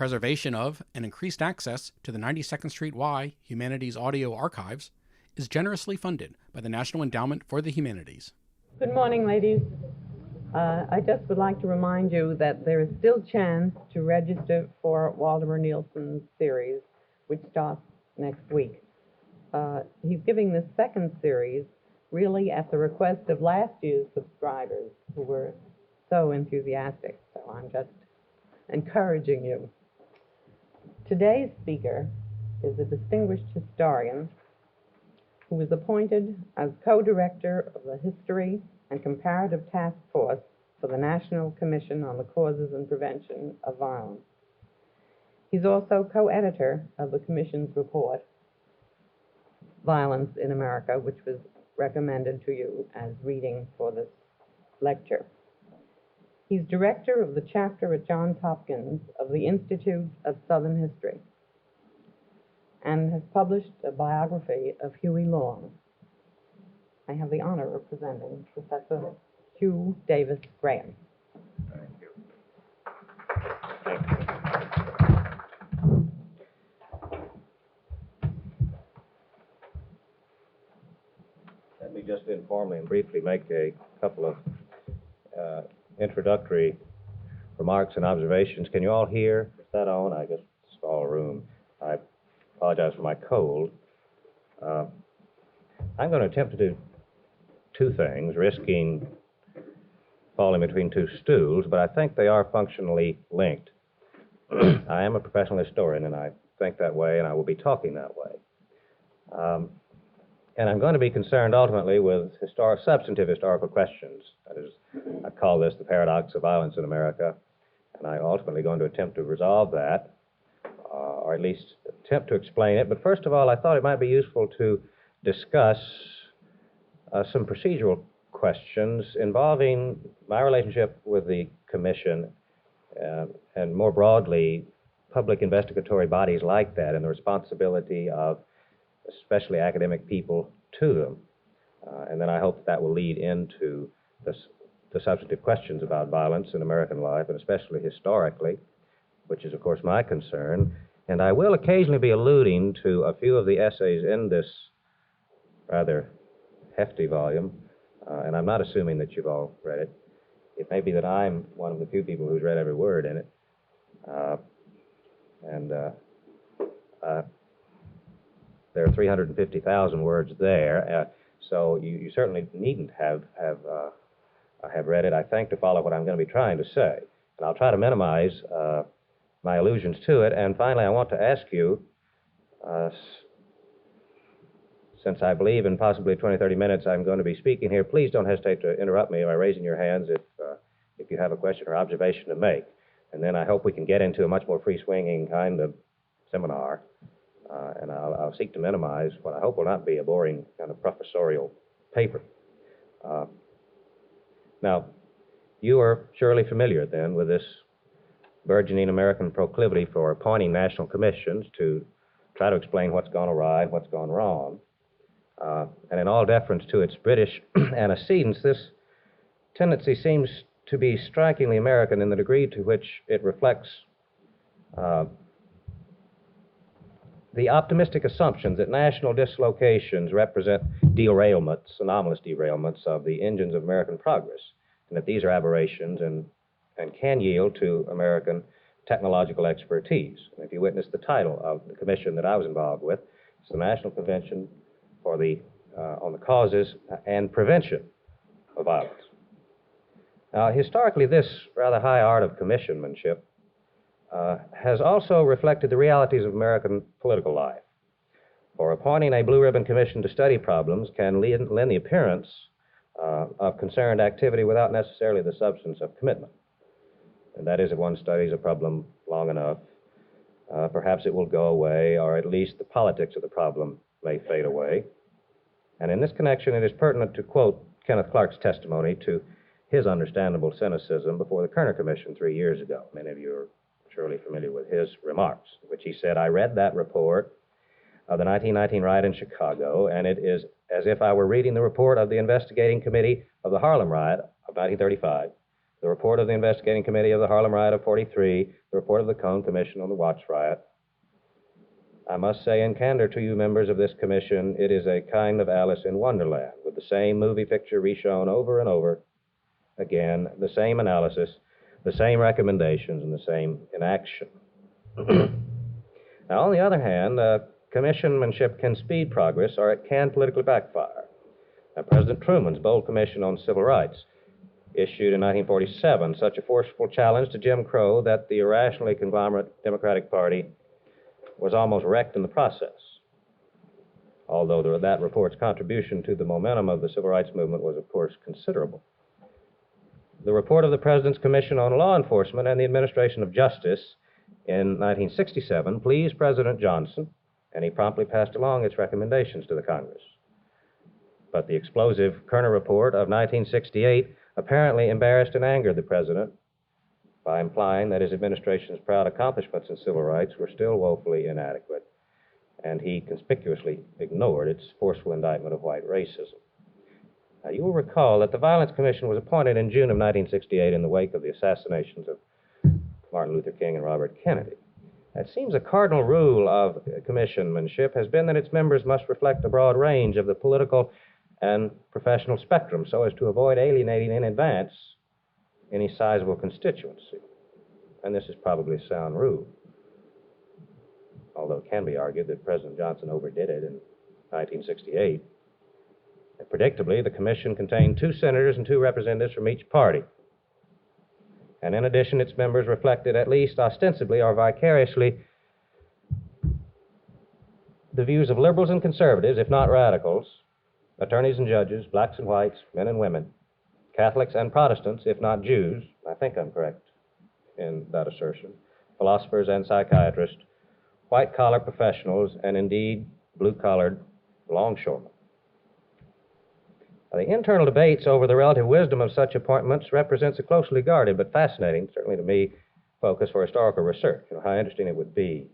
preservation of and increased access to the 92nd Street Y Humanities Audio Archives is generously funded by the National Endowment for the Humanities. Good morning, ladies. I just would like to remind you that there is still chance to register for Waldemar Nielsen's series, which starts next week. He's giving this second series really at the request of last year's subscribers who were so enthusiastic, so I'm just encouraging you. Today's speaker is a distinguished historian who was appointed as co-director of the History and Comparative Task Force for the National Commission on the Causes and Prevention of Violence. He's also co-editor of the Commission's report, Violence in America, which was recommended to you as reading for this lecture. He's director of the chapter at Johns Hopkins of the Institute of Southern History and has published a biography of Huey Long. I have the honor of presenting Professor Hugh Davis Graham. Thank you. Let me just informally and briefly make a couple of introductory remarks and observations. Can you all hear? Is that on? I guess it's all room. I apologize for my cold. I'm going to attempt to do two things, risking falling between two stools, but I think they are functionally linked. I am a professional historian, and I think that way, and I will be talking that way. And I'm going to be concerned ultimately with substantive historical questions. That is, I call this the paradox of violence in America, and I'm ultimately going to attempt to resolve that, or at least attempt to explain it. But first of all, I thought it might be useful to discuss some procedural questions involving my relationship with the Commission and more broadly public investigatory bodies like that and the responsibility of especially academic people to them. And then I hope that will lead into the substantive questions about violence in American life, and especially historically, which is, of course, my concern. And I will occasionally be alluding to a few of the essays in this rather hefty volume, and I'm not assuming that you've all read it. It may be that I'm one of the few people who's read every word in it. There are 350,000 words there, so you certainly needn't have read it, I think, to follow what I'm going to be trying to say. And I'll try to minimize my allusions to it. And finally, I want to ask you, since I believe in possibly 20, 30 minutes I'm going to be speaking here, please don't hesitate to interrupt me by raising your hands if you have a question or observation to make. And then I hope we can get into a much more free-swinging kind of seminar. And I'll seek to minimize what I hope will not be a boring kind of professorial paper. Now, you are surely familiar then with this burgeoning American proclivity for appointing national commissions to try to explain what's gone awry and what's gone wrong. And in all deference to its British antecedents, this tendency seems to be strikingly American in the degree to which it reflects the optimistic assumptions that national dislocations represent derailments, anomalous derailments of the engines of American progress, and that these are aberrations and can yield to American technological expertise. And if you witness the title of the commission that I was involved with, it's the National Convention for on the Causes and Prevention of Violence. Now, historically, this rather high art of commissionmanship has also reflected the realities of American political life. For appointing a blue ribbon commission to study problems can lend the appearance of concerned activity without necessarily the substance of commitment. And that is, if one studies a problem long enough, perhaps it will go away, or at least the politics of the problem may fade away. And in this connection, it is pertinent to quote Kenneth Clark's testimony to his understandable cynicism before the Kerner Commission 3 years ago. Many of you are surely familiar with his remarks, in which he said, "I read that report of the 1919 riot in Chicago, and it is as if I were reading the report of the investigating committee of the Harlem riot of 1935, the report of the investigating committee of the Harlem Riot of '43, the report of the Cone Commission on the Watts Riot. I must say in candor to you members of this commission, it is a kind of Alice in Wonderland, with the same movie picture reshown over and over again, the same analysis, the same recommendations, and the same inaction. Now, on the other hand, commissionmanship can speed progress or it can politically backfire. Now, President Truman's bold commission on civil rights issued in 1947 such a forceful challenge to Jim Crow that the irrationally conglomerate Democratic Party was almost wrecked in the process, although that report's contribution to the momentum of the civil rights movement was, of course, considerable. The report of the President's Commission on Law Enforcement and the Administration of Justice in 1967 pleased President Johnson, and he promptly passed along its recommendations to the Congress. But the explosive Kerner report of 1968 apparently embarrassed and angered the President by implying that his administration's proud accomplishments in civil rights were still woefully inadequate, and he conspicuously ignored its forceful indictment of white racism. Now, you will recall that the Violence Commission was appointed in June of 1968 in the wake of the assassinations of Martin Luther King and Robert Kennedy. It seems a cardinal rule of commissionmanship has been that its members must reflect a broad range of the political and professional spectrum so as to avoid alienating in advance any sizable constituency. And this is probably a sound rule, although it can be argued that President Johnson overdid it in 1968. And predictably, the commission contained 2 senators and 2 representatives from each party. And in addition, its members reflected, at least ostensibly or vicariously, the views of liberals and conservatives, if not radicals, attorneys and judges, blacks and whites, men and women, Catholics and Protestants, if not Jews, I think I'm correct in that assertion, philosophers and psychiatrists, white-collar professionals, and indeed blue-collared longshoremen. The internal debates over the relative wisdom of such appointments represents a closely guarded but fascinating, certainly to me, focus for historical research. You know, how interesting it would be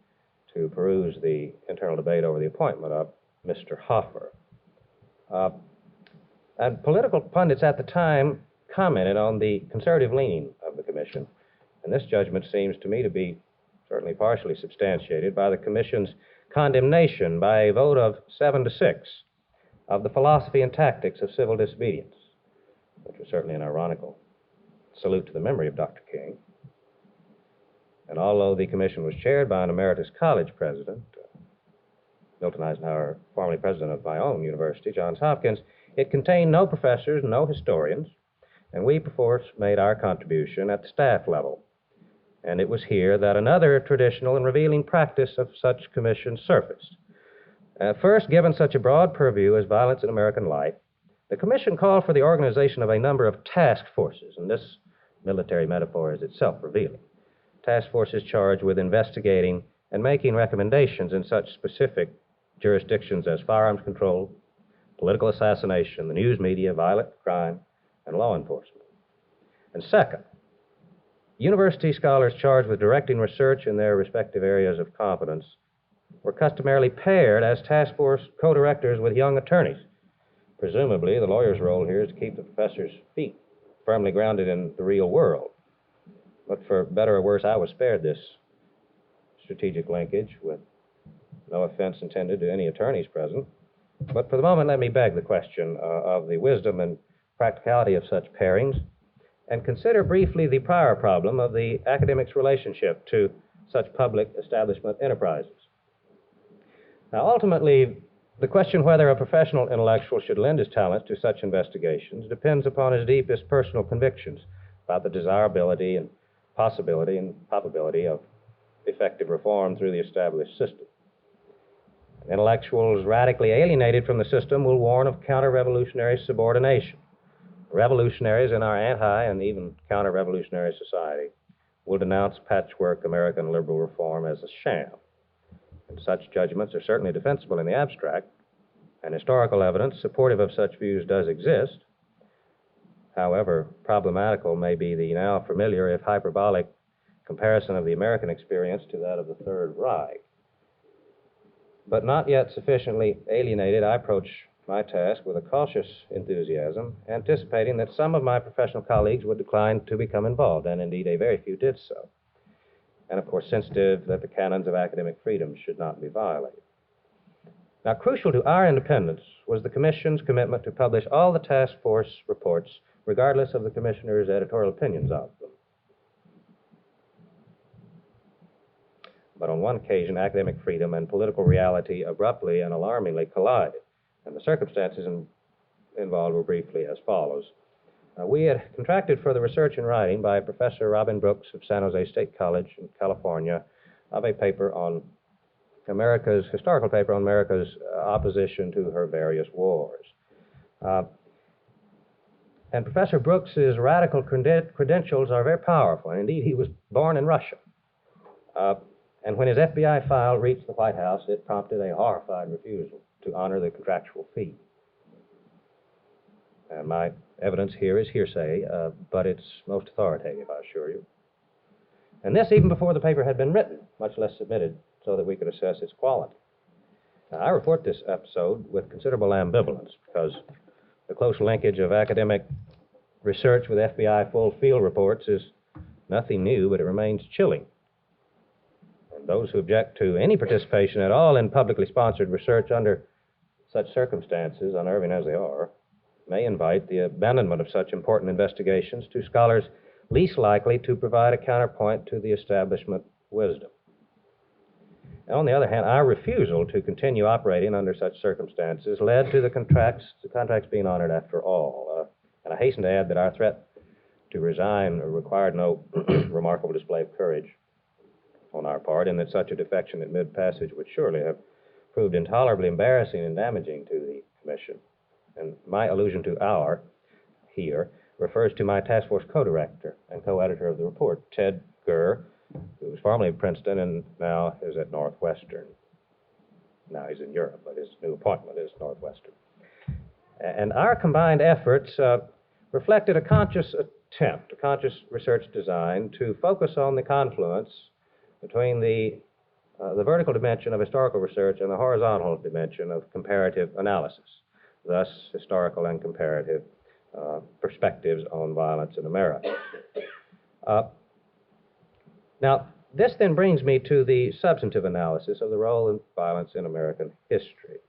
to peruse the internal debate over the appointment of Mr. Hoffer. And political pundits at the time commented on the conservative leaning of the commission, and this judgment seems to me to be certainly partially substantiated by the commission's condemnation by a vote of 7-6 of the philosophy and tactics of civil disobedience, which was certainly an ironical salute to the memory of Dr. King. And although the commission was chaired by an emeritus college president, Milton Eisenhower, formerly president of my own university, Johns Hopkins, it contained no professors, no historians, and we perforce made our contribution at the staff level. And it was here that another traditional and revealing practice of such commissions surfaced. First, given such a broad purview as violence in American life, the commission called for the organization of a number of task forces, and this military metaphor is itself revealing. Task forces charged with investigating and making recommendations in such specific jurisdictions as firearms control, political assassination, the news media, violent crime, and law enforcement. And second, university scholars charged with directing research in their respective areas of competence were customarily paired as task force co-directors with young attorneys. Presumably, the lawyer's role here is to keep the professor's feet firmly grounded in the real world. But for better or worse, I was spared this strategic linkage, with no offense intended to any attorneys present. But for the moment, let me beg the question of the wisdom and practicality of such pairings, and consider briefly the prior problem of the academic's relationship to such public establishment enterprises. Now, ultimately, the question whether a professional intellectual should lend his talents to such investigations depends upon his deepest personal convictions about the desirability and possibility and probability of effective reform through the established system. Intellectuals radically alienated from the system will warn of counter-revolutionary subordination. Revolutionaries in our anti- and even counter-revolutionary society will denounce patchwork American liberal reform as a sham. And such judgments are certainly defensible in the abstract, and historical evidence supportive of such views does exist. However, problematical may be the now familiar, if hyperbolic, comparison of the American experience to that of the Third Reich. But not yet sufficiently alienated, I approach my task with a cautious enthusiasm, anticipating that some of my professional colleagues would decline to become involved, and indeed a very few did so. And of course, sensitive that the canons of academic freedom should not be violated. Now, crucial to our independence was the Commission's commitment to publish all the task force reports, regardless of the Commissioner's editorial opinions of them. But on one occasion, academic freedom and political reality abruptly and alarmingly collided, and the circumstances involved were briefly as follows. We had contracted for the research and writing by Professor Robin Brooks of San Jose State College in California of a paper on historical paper on America's opposition to her various wars. And Professor Brooks's radical credentials are very powerful, and indeed he was born in Russia. And when his FBI file reached the White House, it prompted a horrified refusal to honor the contractual fee. And my evidence here is hearsay, but it's most authoritative, I assure you. And this even before the paper had been written, much less submitted, so that we could assess its quality. Now, I report this episode with considerable ambivalence because the close linkage of academic research with FBI full field reports is nothing new, but it remains chilling. And those who object to any participation at all in publicly sponsored research under such circumstances, unnerving as they are, may invite the abandonment of such important investigations to scholars least likely to provide a counterpoint to the establishment wisdom. On the other hand, our refusal to continue operating under such circumstances led to the contracts being honored after all. And I hasten to add that our threat to resign required no remarkable display of courage on our part, and that such a defection at mid-passage would surely have proved intolerably embarrassing and damaging to the Commission. And my allusion to our here refers to my task force co-director and co-editor of the report, Ted Gurr, who was formerly at Princeton and now is at Northwestern. Now he's in Europe, but his new appointment is Northwestern. And our combined efforts reflected a conscious attempt, a conscious research design to focus on the confluence between the vertical dimension of historical research and the horizontal dimension of comparative analysis, thus historical and comparative perspectives on violence in America. Now, this then brings me to the substantive analysis of the role of violence in American history,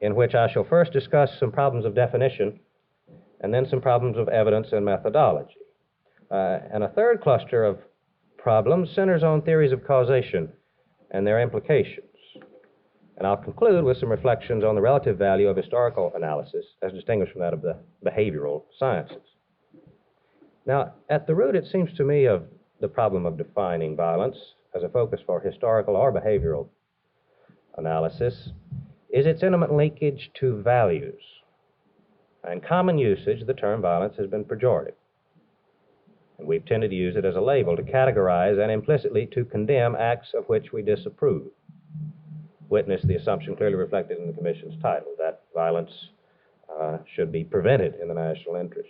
in which I shall first discuss some problems of definition and then some problems of evidence and methodology. And a third cluster of problems centers on theories of causation and their implications. And I'll conclude with some reflections on the relative value of historical analysis as distinguished from that of the behavioral sciences. Now, at the root, it seems to me, of the problem of defining violence as a focus for historical or behavioral analysis is its intimate linkage to values. In common usage, the term violence has been pejorative, and we've tended to use it as a label to categorize and implicitly to condemn acts of which we disapprove. Witness the assumption clearly reflected in the Commission's title, that violence should be prevented in the national interest.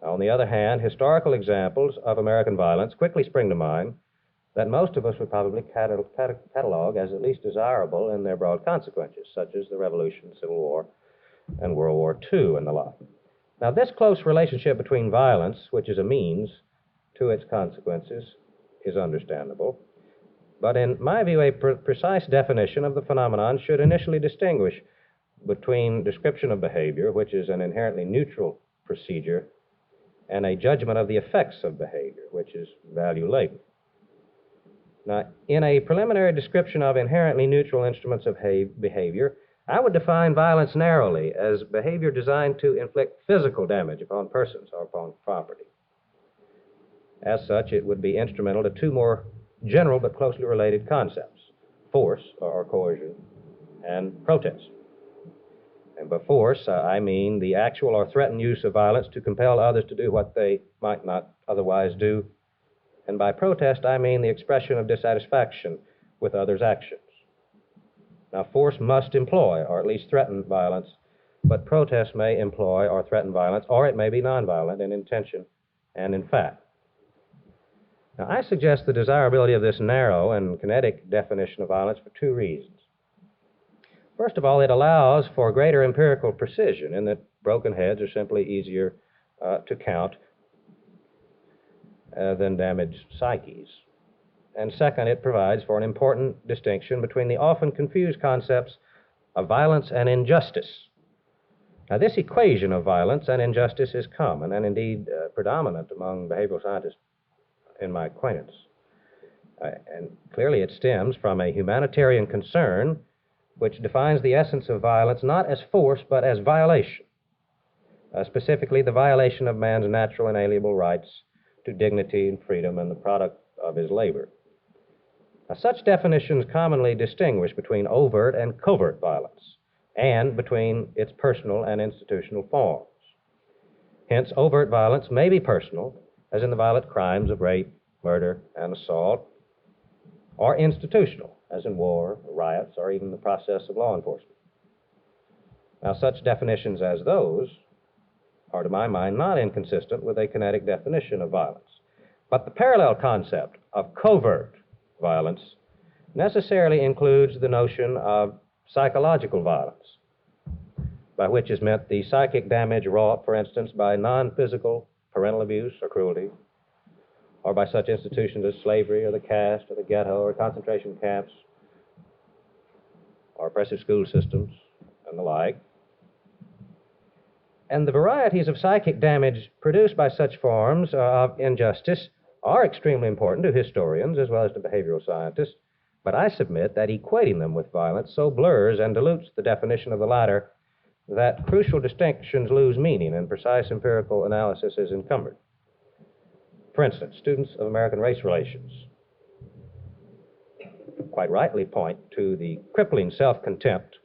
On the other hand, historical examples of American violence quickly spring to mind that most of us would probably catalog as at least desirable in their broad consequences, such as the Revolution, Civil War, and World War II and the like. Now, this close relationship between violence, which is a means to its consequences, is understandable. But in my view, a precise definition of the phenomenon should initially distinguish between description of behavior, which is an inherently neutral procedure, and a judgment of the effects of behavior, which is value-laden. Now, in a preliminary description of inherently neutral instruments of behavior, I would define violence narrowly as behavior designed to inflict physical damage upon persons or upon property. As such, it would be instrumental to two more general but closely related concepts: force or coercion and protest. And by force, I mean the actual or threatened use of violence to compel others to do what they might not otherwise do. And by protest, I mean the expression of dissatisfaction with others' actions. Now, force must employ, or at least threaten, violence, but protest may employ or threaten violence, or it may be nonviolent in intention and in fact. Now, I suggest the desirability of this narrow and kinetic definition of violence for two reasons. First of all, it allows for greater empirical precision in that broken heads are simply easier to count than damaged psyches. And second, it provides for an important distinction between the often confused concepts of violence and injustice. Now, this equation of violence and injustice is common and indeed predominant among behavioral scientists in my acquaintance. And clearly it stems from a humanitarian concern which defines the essence of violence not as force but as violation, specifically the violation of man's natural inalienable rights to dignity and freedom and the product of his labor. Now, such definitions commonly distinguish between overt and covert violence and between its personal and institutional forms. Hence, overt violence may be personal, as in the violent crimes of rape, murder, and assault, or institutional, as in war, riots, or even the process of law enforcement. Now, such definitions as those are, to my mind, not inconsistent with a kinetic definition of violence. But the parallel concept of covert violence necessarily includes the notion of psychological violence, by which is meant the psychic damage wrought, for instance, by non-physical parental abuse or cruelty, or by such institutions as slavery or the caste or the ghetto or concentration camps or oppressive school systems and the like. And the varieties of psychic damage produced by such forms of injustice are extremely important to historians as well as to behavioral scientists, but I submit that equating them with violence so blurs and dilutes the definition of the latter that crucial distinctions lose meaning and precise empirical analysis is encumbered. For instance, students of American race relations quite rightly point to the crippling self-contempt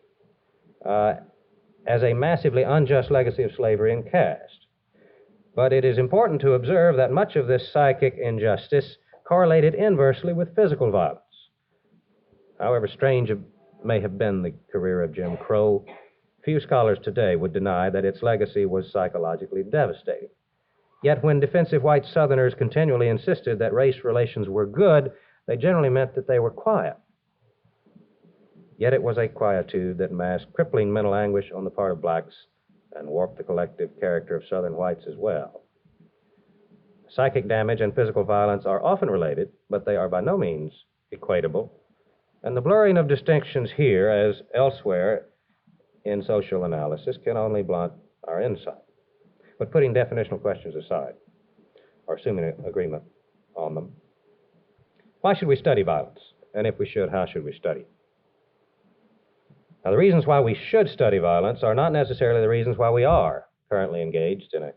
as a massively unjust legacy of slavery and caste. But it is important to observe that much of this psychic injustice correlated inversely with physical violence. However strange it may have been the career of Jim Crow, few scholars today would deny that its legacy was psychologically devastating. Yet when defensive white Southerners continually insisted that race relations were good, they generally meant that they were quiet. Yet it was a quietude that masked crippling mental anguish on the part of blacks and warped the collective character of Southern whites as well. Psychic damage and physical violence are often related, but they are by no means equatable, and the blurring of distinctions here, as elsewhere in social analysis, can only blunt our insight. But putting definitional questions aside, or assuming agreement on them, why should we study violence? And if we should, how should we study it? Now, the reasons why we should study violence are not necessarily the reasons why we are currently engaged in a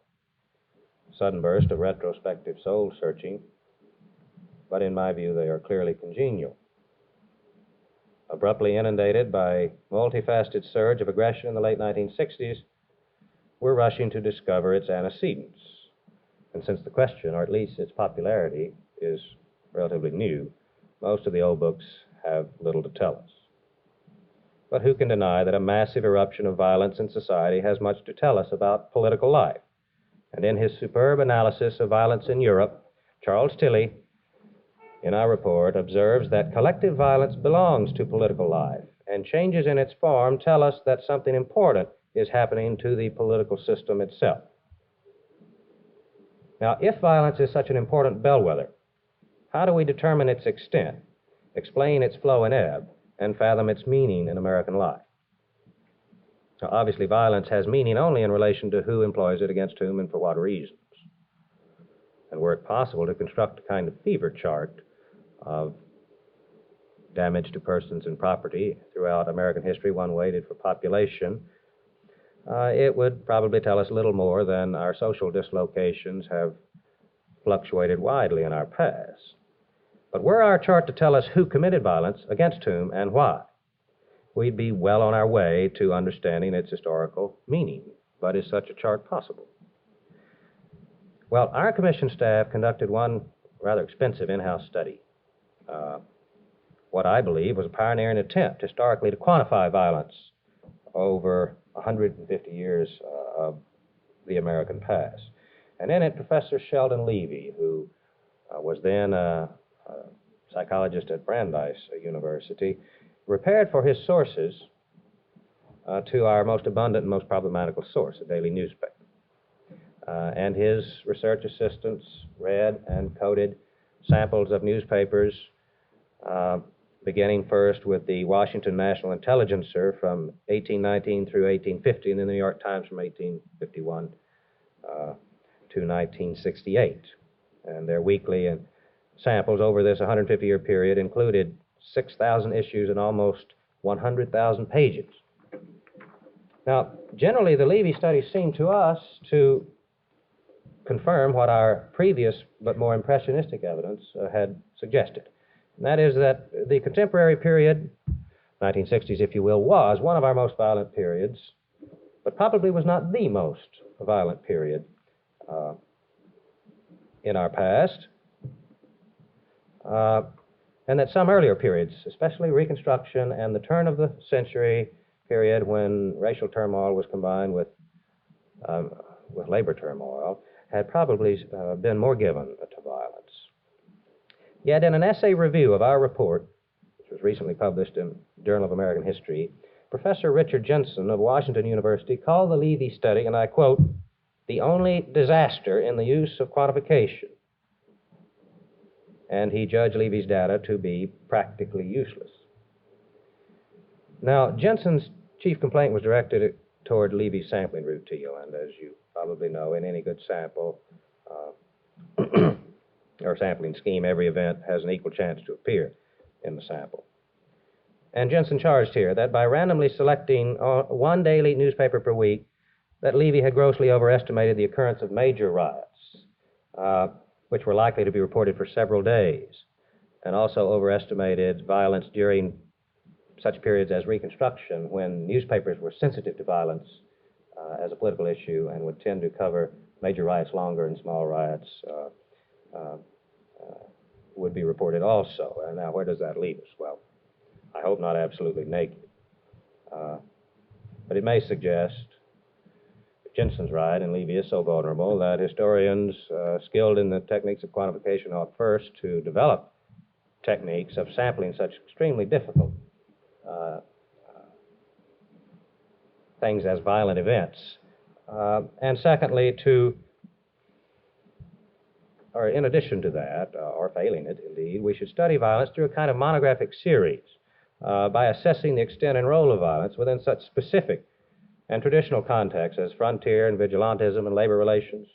sudden burst of retrospective soul-searching, but in my view, they are clearly congenial. Abruptly inundated by a multifaceted surge of aggression in the late 1960s, we're rushing to discover its antecedents. And since the question, or at least its popularity, is relatively new, most of the old books have little to tell us. But who can deny that a massive eruption of violence in society has much to tell us about political life? And in his superb analysis of violence in Europe, Charles Tilly, in our report, observes that collective violence belongs to political life, and changes in its form tell us that something important is happening to the political system itself. Now, if violence is such an important bellwether, how do we determine its extent, explain its flow and ebb, and fathom its meaning in American life? Now, obviously, violence has meaning only in relation to who employs it, against whom, and for what reasons. And were it possible to construct a kind of fever chart of damage to persons and property throughout American history, one weighted for population, it would probably tell us little more than our social dislocations have fluctuated widely in our past. But were our chart to tell us who committed violence, against whom, and why, we'd be well on our way to understanding its historical meaning. But is such a chart possible? Well, our commission staff conducted one rather expensive in-house study. What I believe was a pioneering attempt historically to quantify violence over 150 years of the American past. And in it, Professor Sheldon Levy, who was then a psychologist at Brandeis University, repaired for his sources to our most abundant and most problematical source, a daily newspaper. And his research assistants read and coded samples of newspapers, beginning first with the Washington National Intelligencer from 1819 through 1850, and then the New York Times from 1851 to 1968. And their weekly samples over this 150-year period included 6,000 issues and almost 100,000 pages. Now, generally, the Levy studies seem to us to confirm what our previous but more impressionistic evidence had suggested. And that is that the contemporary period, 1960s if you will, was one of our most violent periods, but probably was not the most violent period in our past, and that some earlier periods, especially Reconstruction and the turn of the century period when racial turmoil was combined with labor turmoil, had probably been more given to violence. Yet in an essay review of our report, which was recently published in Journal of American History, Professor Richard Jensen of Washington University called the Levy study, and I quote, "the only disaster in the use of quantification," and he judged Levy's data to be practically useless. Now, Jensen's chief complaint was directed toward Levy's sampling routine, and as you probably know, in any good sample or sampling scheme, every event has an equal chance to appear in the sample. And Jensen charged here that by randomly selecting one daily newspaper per week, that Levy had grossly overestimated the occurrence of major riots, which were likely to be reported for several days, and also overestimated violence during such periods as Reconstruction, when newspapers were sensitive to violence as a political issue and would tend to cover major riots longer, and small riots would be reported also. And now, where does that leave us? Well, I hope not absolutely naked. But it may suggest, if Jensen's right and Levy is so vulnerable, that historians skilled in the techniques of quantification ought first to develop techniques of sampling such extremely difficult things as violent events. And secondly, or in addition to that, or failing it indeed, we should study violence through a kind of monographic series by assessing the extent and role of violence within such specific and traditional contexts as frontier and vigilantism and labor relations,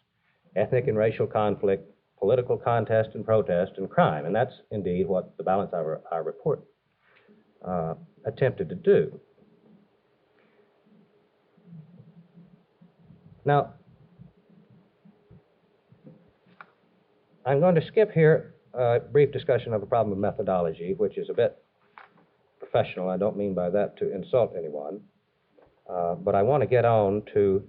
ethnic and racial conflict, political contest and protest, and crime. And that's indeed what the balance of our report attempted to do. Now, I'm going to skip here a brief discussion of a problem of methodology, which is a bit professional. I don't mean by that to insult anyone, but I want to get on to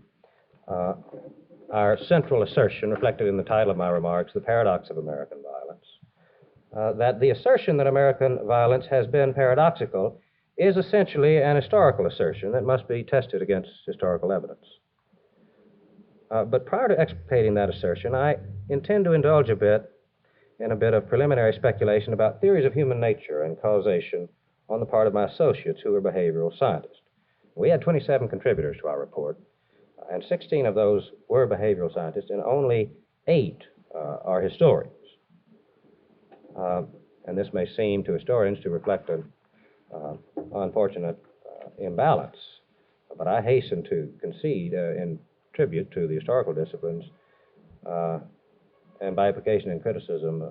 our central assertion reflected in the title of my remarks, The Paradox of American Violence. That the assertion that American violence has been paradoxical is essentially an historical assertion that must be tested against historical evidence. But prior to explicating that assertion, I intend to indulge in a bit of preliminary speculation about theories of human nature and causation on the part of my associates who are behavioral scientists. We had 27 contributors to our report, and 16 of those were behavioral scientists, and only 8 are historians. And this may seem to historians to reflect an unfortunate imbalance, but I hasten to concede in tribute to the historical disciplines and by application and criticism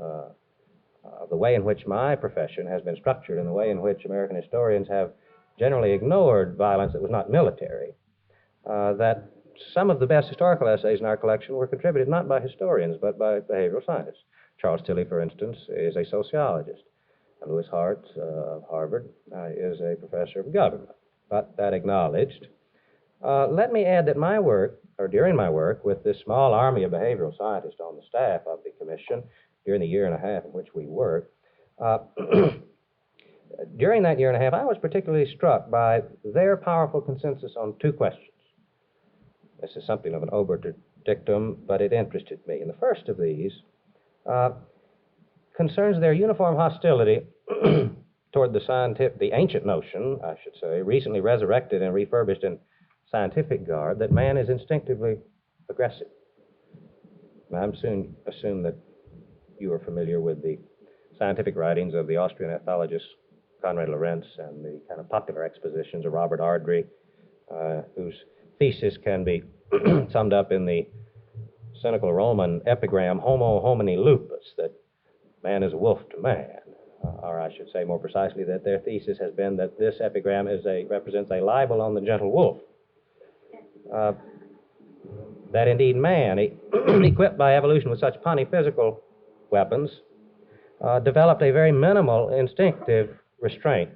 the way in which my profession has been structured and the way in which American historians have generally ignored violence that was not military, that some of the best historical essays in our collection were contributed not by historians but by behavioral scientists. Charles Tilley, for instance, is a sociologist, and Lewis Hart of Harvard is a professor of government. But that acknowledged, let me add that my work, or during my work with this small army of behavioral scientists on the staff of the commission during the year and a half in which we worked, during that year and a half, I was particularly struck by their powerful consensus on 2 questions. This is something of an obiter dictum, but it interested me. And the first of these concerns their uniform hostility toward the ancient notion, I should say, recently resurrected and refurbished in scientific garb, that man is instinctively aggressive. Now, I'm assume that you are familiar with the scientific writings of the Austrian ethologist Konrad Lorenz and the kind of popular expositions of Robert Ardrey, whose thesis can be summed up in the cynical Roman epigram homo homini lupus, that man is a wolf to man. Or I should say more precisely that their thesis has been that this epigram represents a libel on the gentle wolf. That indeed man, equipped by evolution with such polyphysical weapons, developed a very minimal instinctive restraint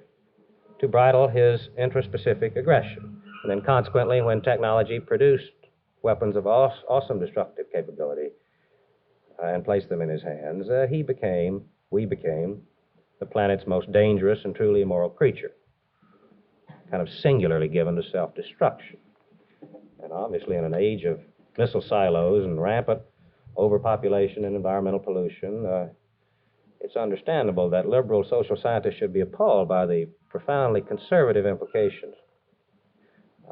to bridle his intraspecific aggression. And then consequently, when technology produced weapons of awesome destructive capability and placed them in his hands, we became the planet's most dangerous and truly immoral creature, kind of singularly given to self-destruction. And obviously in an age of missile silos and rampant overpopulation and environmental pollution, it's understandable that liberal social scientists should be appalled by the profoundly conservative implications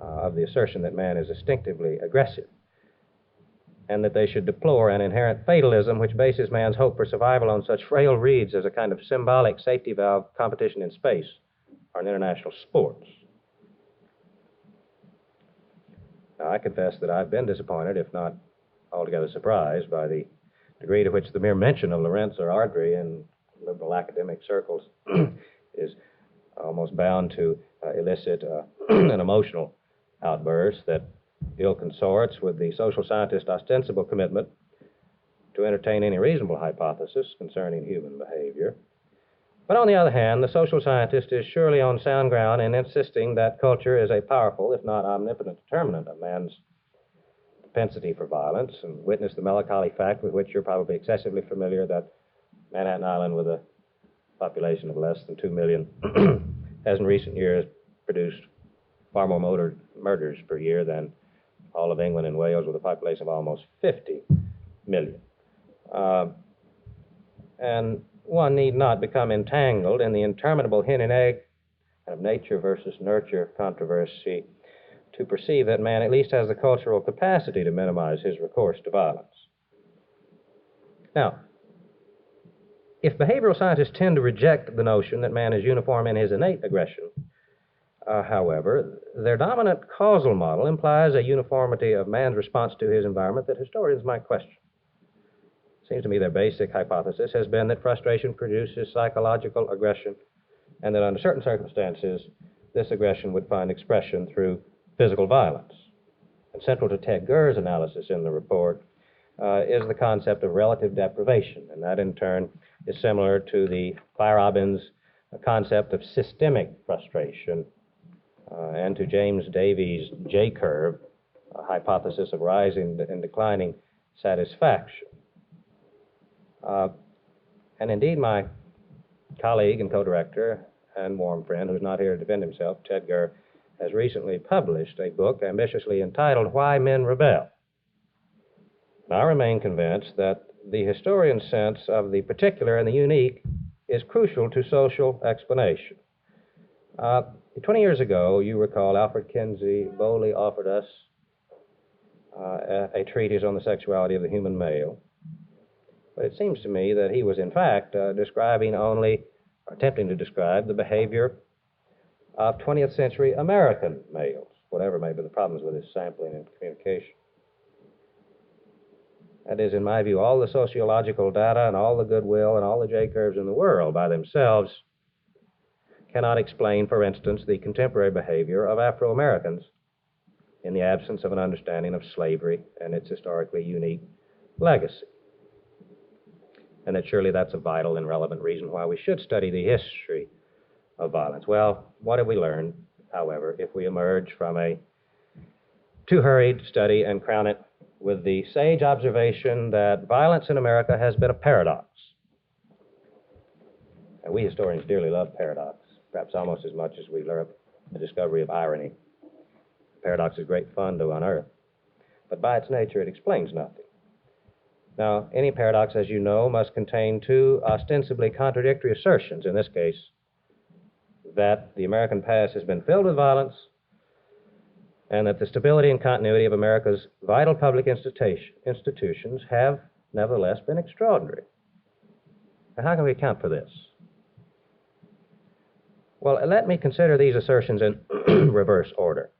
of the assertion that man is instinctively aggressive, and that they should deplore an inherent fatalism which bases man's hope for survival on such frail reeds as a kind of symbolic safety valve competition in space or in international sports. Now, I confess that I've been disappointed, if not altogether surprised, by the degree to which the mere mention of Lorenz or Ardrey in liberal academic circles is almost bound to elicit an emotional outburst that ill consorts with the social scientist's ostensible commitment to entertain any reasonable hypothesis concerning human behavior. But on the other hand, the social scientist is surely on sound ground in insisting that culture is a powerful, if not omnipotent, determinant of man's propensity for violence, and witness the melancholy fact with which you're probably excessively familiar, that Manhattan Island, with a population of less than 2 million, has in recent years produced far more murders per year than all of England and Wales, with a population of almost 50 million. And one need not become entangled in the interminable hen and egg kind of nature versus nurture controversy to perceive that man at least has the cultural capacity to minimize his recourse to violence. Now, if behavioral scientists tend to reject the notion that man is uniform in his innate aggression, however, their dominant causal model implies a uniformity of man's response to his environment that historians might question. It seems to me their basic hypothesis has been that frustration produces psychological aggression, and that under certain circumstances, this aggression would find expression through physical violence. And central to Ted Gurr's analysis in the report is the concept of relative deprivation, and that in turn is similar to the Feyerabend's concept of systemic frustration, and to James Davies' J-curve, a hypothesis of rising and declining satisfaction. And indeed, my colleague and co-director and warm friend, who's not here to defend himself, Ted Gurr, has recently published a book ambitiously entitled Why Men Rebel. And I remain convinced that the historian's sense of the particular and the unique is crucial to social explanation. 20 years ago, you recall, Alfred Kinsey boldly offered us a treatise on the sexuality of the human male. But it seems to me that he was, in fact, describing only, or attempting to describe, the behavior of 20th century American males, whatever may be the problems with his sampling and communication. That is, in my view, all the sociological data and all the goodwill and all the J-curves in the world by themselves cannot explain, for instance, the contemporary behavior of Afro-Americans in the absence of an understanding of slavery and its historically unique legacy. And that surely that's a vital and relevant reason why we should study the history of violence. Well, what have we learned, however, if we emerge from a too hurried study and crown it with the sage observation that violence in America has been a paradox? And we historians dearly love paradox, perhaps almost as much as we love the discovery of irony. Paradox is great fun to unearth, but by its nature it explains nothing. Now, any paradox, as you know, must contain two ostensibly contradictory assertions, in this case, that the American past has been filled with violence and that the stability and continuity of America's vital public institutions have nevertheless been extraordinary. Now, how can we account for this? Well, let me consider these assertions in reverse order.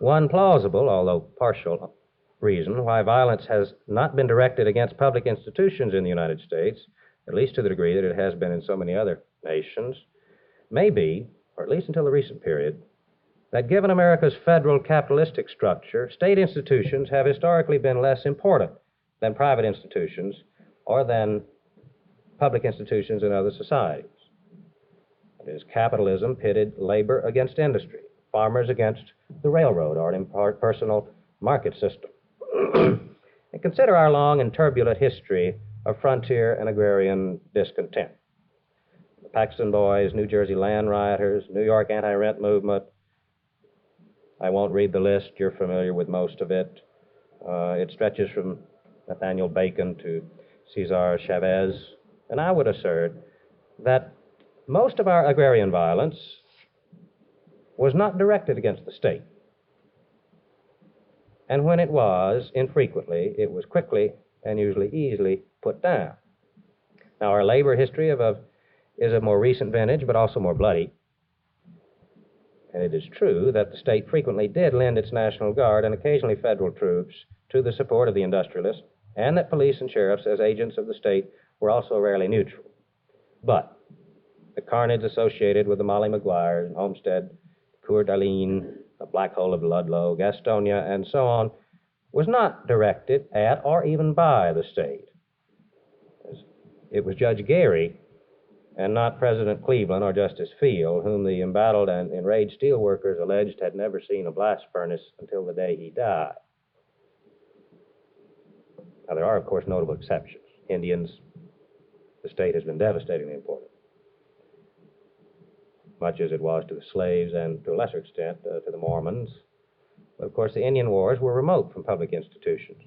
One plausible, although partial, reason why violence has not been directed against public institutions in the United States, at least to the degree that it has been in so many other nations, may be, or at least until the recent period, that given America's federal capitalistic structure, state institutions have historically been less important than private institutions or than public institutions in other societies. That is, capitalism pitted labor against industry, farmers against the railroad or an impersonal market system. And consider our long and turbulent history of frontier and agrarian discontent. The Paxton Boys, New Jersey land rioters, New York anti-rent movement. I won't read the list. You're familiar with most of it. It stretches from Nathaniel Bacon to Cesar Chavez. And I would assert that most of our agrarian violence was not directed against the state. And when it was, infrequently, it was quickly and usually easily put down. Now, our labor history is of more recent vintage, but also more bloody. And it is true that the state frequently did lend its National Guard and occasionally federal troops to the support of the industrialists, and that police and sheriffs, as agents of the state, were also rarely neutral. But the carnage associated with the Molly Maguires, Homestead, Coeur d'Alene, the Black Hole of Ludlow, Gastonia, and so on, was not directed at or even by the state. It was Judge Gary and not President Cleveland or Justice Field, whom the embattled and enraged steelworkers alleged had never seen a blast furnace until the day he died. Now, there are, of course, notable exceptions. Indians, the state has been devastatingly important, much as it was to the slaves and, to a lesser extent, to the Mormons. But, of course, the Indian Wars were remote from public institutions,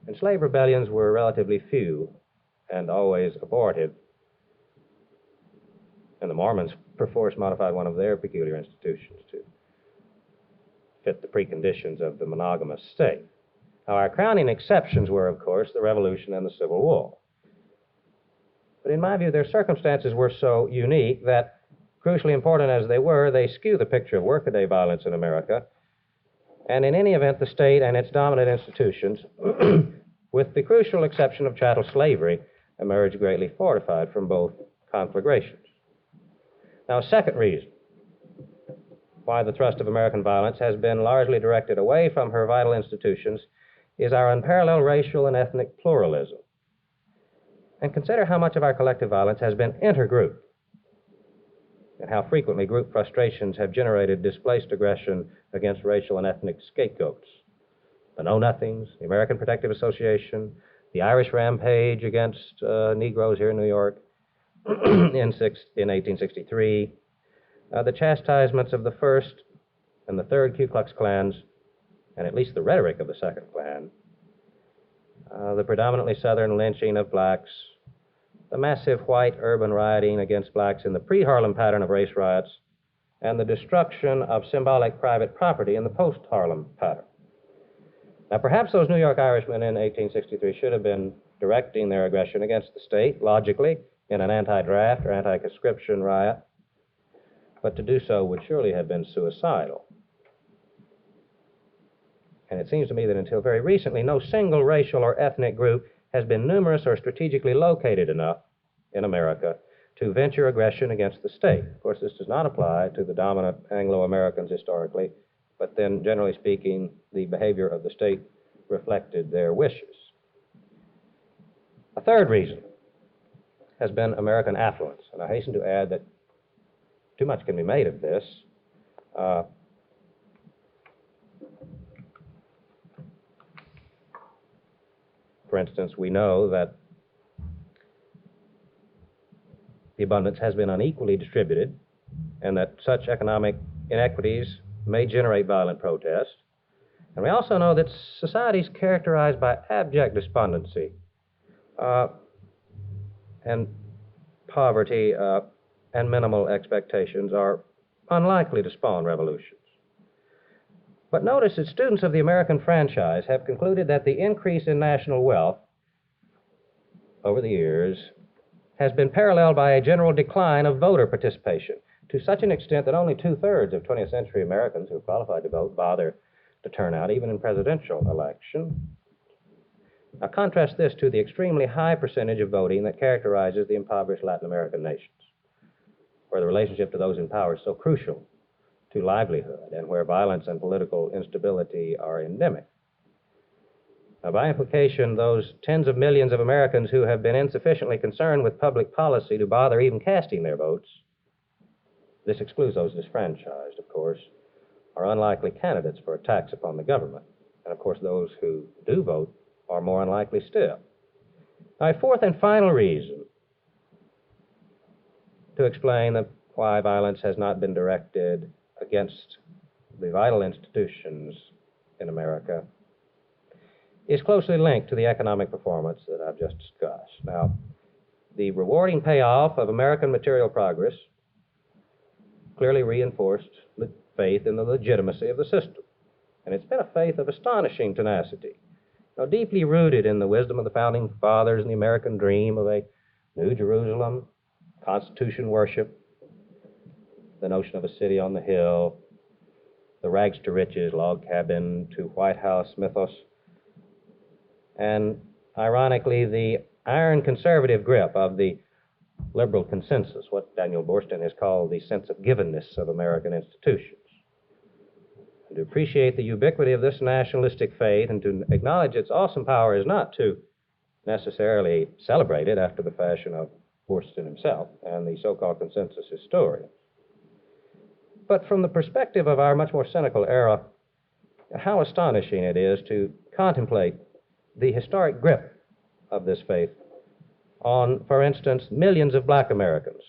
and slave rebellions were relatively few and always abortive. And the Mormons perforce modified one of their peculiar institutions to fit the preconditions of the monogamous state. Now, our crowning exceptions were, of course, the Revolution and the Civil War. But in my view, their circumstances were so unique that, crucially important as they were, they skew the picture of workaday violence in America. And in any event, the state and its dominant institutions, with the crucial exception of chattel slavery, emerged greatly fortified from both conflagrations. Now, a second reason why the thrust of American violence has been largely directed away from her vital institutions is our unparalleled racial and ethnic pluralism. And consider how much of our collective violence has been intergroup, and how frequently group frustrations have generated displaced aggression against racial and ethnic scapegoats. The Know-Nothings, the American Protective Association, the Irish Rampage against Negroes here in New York in 1863, the chastisements of the first and the third Ku Klux Klans, and at least the rhetoric of the second Klan, the predominantly Southern lynching of blacks, the massive white urban rioting against blacks in the pre-Harlem pattern of race riots, and the destruction of symbolic private property in the post-Harlem pattern. Now, perhaps those New York Irishmen in 1863 should have been directing their aggression against the state, logically, in an anti-draft or anti-conscription riot, but to do so would surely have been suicidal. And it seems to me that until very recently, no single racial or ethnic group has been numerous or strategically located enough in America to venture aggression against the state. Of course, this does not apply to the dominant Anglo-Americans historically, but then, generally speaking, the behavior of the state reflected their wishes. A third reason has been American affluence, and I hasten to add that too much can be made of this. For instance, we know that the abundance has been unequally distributed and that such economic inequities may generate violent protest. And we also know that society is characterized by abject despondency and poverty and minimal expectations are unlikely to spawn revolutions. But notice that students of the American franchise have concluded that the increase in national wealth over the years has been paralleled by a general decline of voter participation, to such an extent that only 2/3 of 20th century Americans who are qualified to vote bother to turn out, even in presidential election. Now contrast this to the extremely high percentage of voting that characterizes the impoverished Latin American nations, where the relationship to those in power is so crucial to livelihood and where violence and political instability are endemic. Now, by implication, those tens of millions of Americans who have been insufficiently concerned with public policy to bother even casting their votes, this excludes those disfranchised, of course, are unlikely candidates for a tax upon the government. And of course, those who do vote are more unlikely still. Now, a fourth and final reason to explain why violence has not been directed against the vital institutions in America is closely linked to the economic performance that I've just discussed. Now, the rewarding payoff of American material progress clearly reinforced the faith in the legitimacy of the system. And it's been a faith of astonishing tenacity, deeply rooted in the wisdom of the founding fathers and the American dream of a New Jerusalem, Constitution worship, the notion of a city on the hill, the rags to riches, log cabin to White House mythos, and ironically, the iron conservative grip of the liberal consensus, what Daniel Boorstin has called the sense of givenness of American institutions. And to appreciate the ubiquity of this nationalistic faith and to acknowledge its awesome power is not to necessarily celebrate it after the fashion of Boorstin himself and the so-called consensus historians. But from the perspective of our much more cynical era, how astonishing it is to contemplate the historic grip of this faith on, for instance, millions of black Americans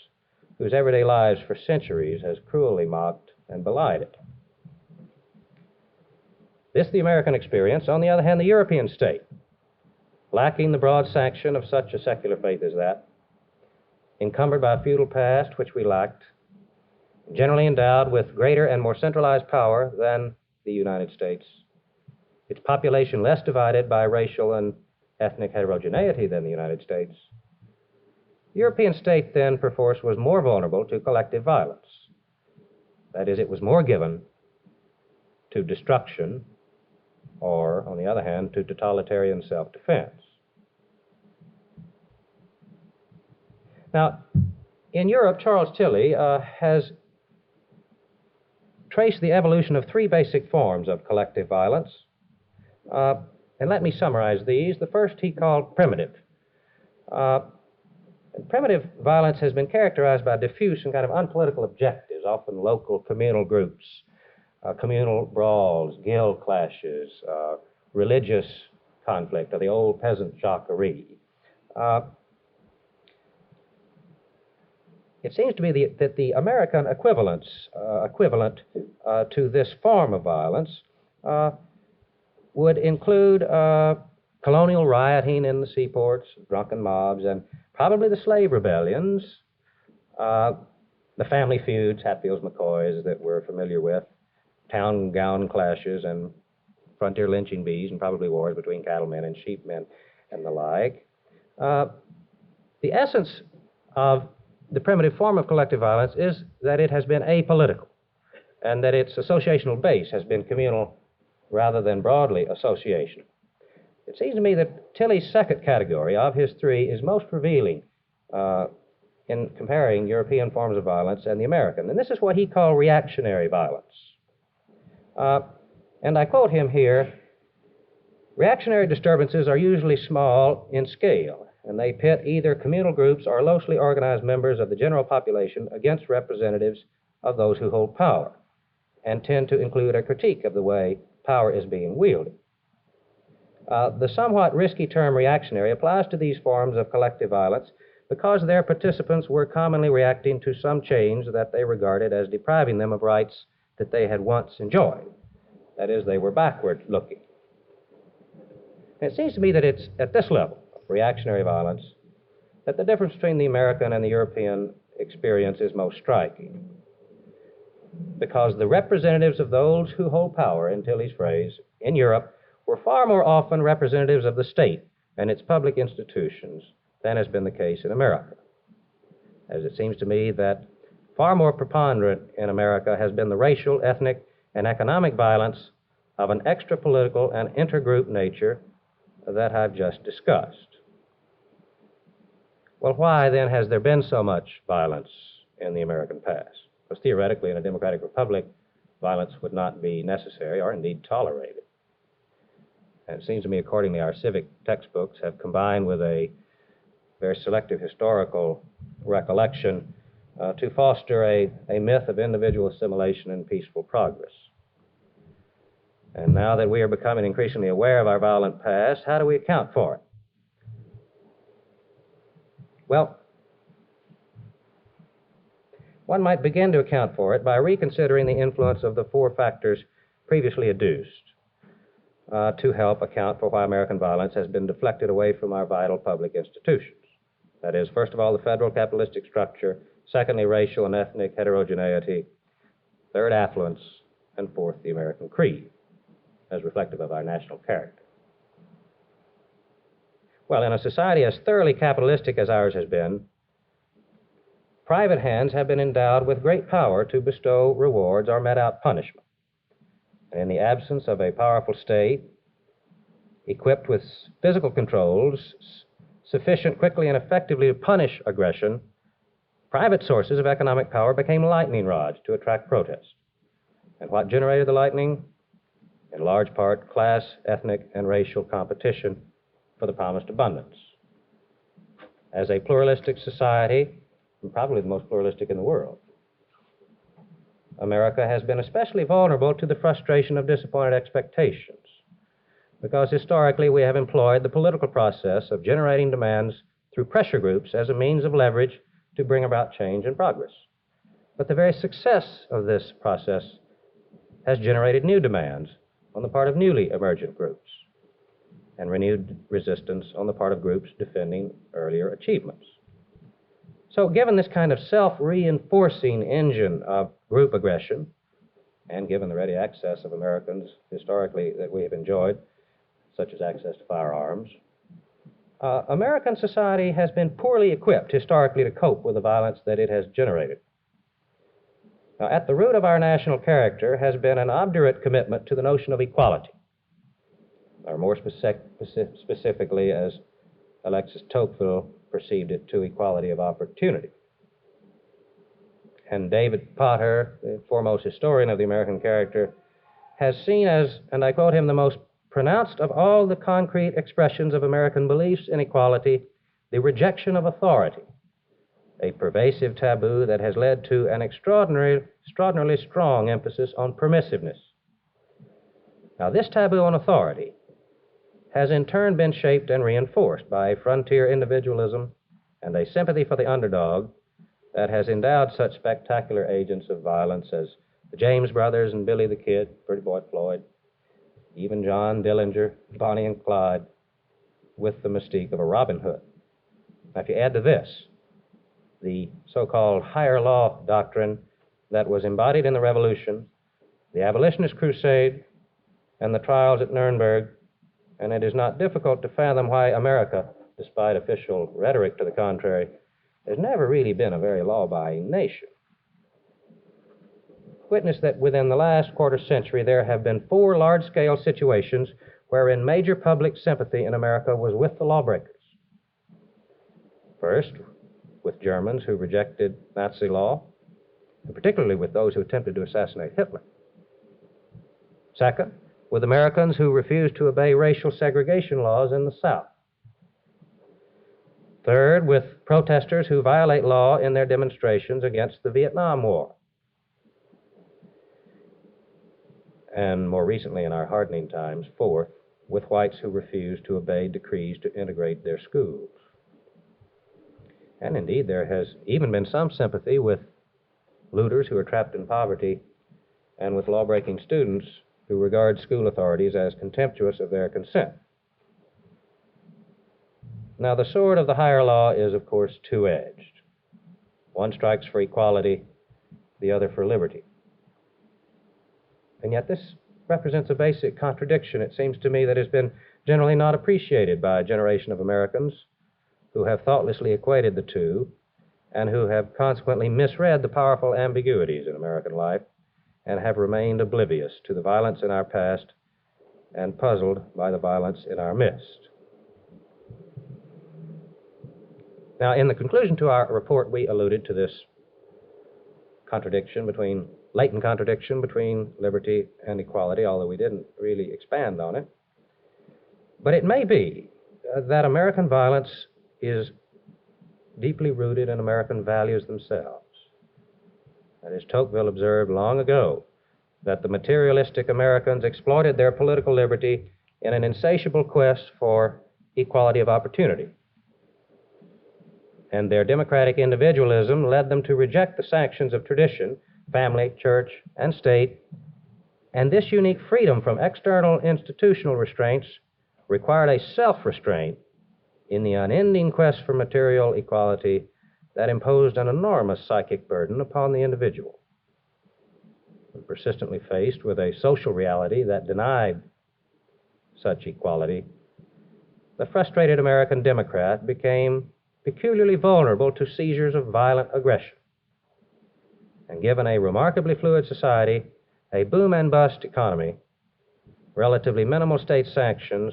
whose everyday lives for centuries has cruelly mocked and belied it. This, the American experience. On the other hand, the European state, lacking the broad sanction of such a secular faith as that, encumbered by a feudal past which we lacked, generally endowed with greater and more centralized power than the United States, its population less divided by racial and ethnic heterogeneity than the United States. The European state then, perforce, was more vulnerable to collective violence. That is, it was more given to destruction or, on the other hand, to totalitarian self-defense. Now, in Europe, Charles Tilly has traced the evolution of three basic forms of collective violence. And let me summarize these. The first he called primitive. Primitive violence has been characterized by diffuse and kind of unpolitical objectives, often local communal groups, communal brawls, guild clashes, religious conflict, or the old peasant jacquerie. It seems to me that the American equivalent to this form of violence would include colonial rioting in the seaports, drunken mobs, and probably the slave rebellions, the family feuds, Hatfields, McCoys that we're familiar with, town gown clashes, and frontier lynching bees, and probably wars between cattlemen and sheepmen and the like. The essence of the primitive form of collective violence is that it has been apolitical, and that its associational base has been communal rather than broadly associational. It seems to me that Tilly's second category of his three is most revealing in comparing European forms of violence and the American. And this is what he called reactionary violence. And I quote him here, "Reactionary disturbances are usually small in scale, and they pit either communal groups or loosely organized members of the general population against representatives of those who hold power, and tend to include a critique of the way power is being wielded." The somewhat risky term reactionary applies to these forms of collective violence because their participants were commonly reacting to some change that they regarded as depriving them of rights that they had once enjoyed. That is, they were backward looking. And it seems to me that it's at this level of reactionary violence that the difference between the American and the European experience is most striking, because the representatives of those who hold power, in Tilley's phrase, in Europe were far more often representatives of the state and its public institutions than has been the case in America. As it seems to me that far more preponderant in America has been the racial, ethnic, and economic violence of an extra-political and intergroup nature that I've just discussed. Well, why then has there been so much violence in the American past? Because theoretically, in a democratic republic, violence would not be necessary or indeed tolerated. And it seems to me, accordingly, our civic textbooks have combined with a very selective historical recollection to foster a myth of individual assimilation and peaceful progress. And now that we are becoming increasingly aware of our violent past, how do we account for it? Well, one might begin to account for it by reconsidering the influence of the four factors previously adduced to help account for why American violence has been deflected away from our vital public institutions. That is, first of all, the federal capitalistic structure, secondly, racial and ethnic heterogeneity, third, affluence, and fourth, the American creed, as reflective of our national character. Well, in a society as thoroughly capitalistic as ours has been, private hands have been endowed with great power to bestow rewards or met out punishment. And in the absence of a powerful state equipped with physical controls sufficient quickly and effectively to punish aggression, private sources of economic power became lightning rods to attract protest. And what generated the lightning? In large part, class, ethnic, and racial competition for the promised abundance. As a pluralistic society, and probably the most pluralistic in the world, America has been especially vulnerable to the frustration of disappointed expectations, because historically we have employed the political process of generating demands through pressure groups as a means of leverage to bring about change and progress. But the very success of this process has generated new demands on the part of newly emergent groups and renewed resistance on the part of groups defending earlier achievements. So given this kind of self-reinforcing engine of group aggression, and given the ready access of Americans historically that we have enjoyed, such as access to firearms, American society has been poorly equipped historically to cope with the violence that it has generated. Now, at the root of our national character has been an obdurate commitment to the notion of equality, or more specifically, as Alexis Tocqueville perceived it, to equality of opportunity. And David Potter, the foremost historian of the American character, has seen as, and I quote him, the most pronounced of all the concrete expressions of American beliefs in equality, the rejection of authority, a pervasive taboo that has led to an extraordinarily strong emphasis on permissiveness. Now, this taboo on authority has in turn been shaped and reinforced by frontier individualism and a sympathy for the underdog that has endowed such spectacular agents of violence as the James Brothers and Billy the Kid, Pretty Boy Floyd, even John Dillinger, Bonnie and Clyde, with the mystique of a Robin Hood. Now, if you add to this the so-called higher law doctrine that was embodied in the Revolution, the Abolitionist Crusade, and the trials at Nuremberg, and it is not difficult to fathom why America, despite official rhetoric to the contrary, has never really been a very law-abiding nation. Witness that within the last quarter century there have been 4 large-scale situations wherein major public sympathy in America was with the lawbreakers. First, with Germans who rejected Nazi law, and particularly with those who attempted to assassinate Hitler. Second, with Americans who refused to obey racial segregation laws in the South. Third, with protesters who violate law in their demonstrations against the Vietnam War. And more recently in our hardening times, fourth, with whites who refuse to obey decrees to integrate their schools. And indeed, there has even been some sympathy with looters who are trapped in poverty and with law-breaking students who regard school authorities as contemptuous of their consent. Now, the sword of the higher law is, of course, two-edged. One strikes for equality, the other for liberty. And yet this represents a basic contradiction, it seems to me, that has been generally not appreciated by a generation of Americans who have thoughtlessly equated the two and who have consequently misread the powerful ambiguities in American life and have remained oblivious to the violence in our past and puzzled by the violence in our midst. Now, in the conclusion to our report, we alluded to this latent contradiction between liberty and equality, although we didn't really expand on it. But it may be that American violence is deeply rooted in American values themselves. That is, Tocqueville observed long ago that the materialistic Americans exploited their political liberty in an insatiable quest for equality of opportunity. And their democratic individualism led them to reject the sanctions of tradition, family, church, and state, and this unique freedom from external institutional restraints required a self-restraint in the unending quest for material equality that imposed an enormous psychic burden upon the individual. When persistently faced with a social reality that denied such equality, the frustrated American Democrat became peculiarly vulnerable to seizures of violent aggression. And given a remarkably fluid society, a boom and bust economy, relatively minimal state sanctions,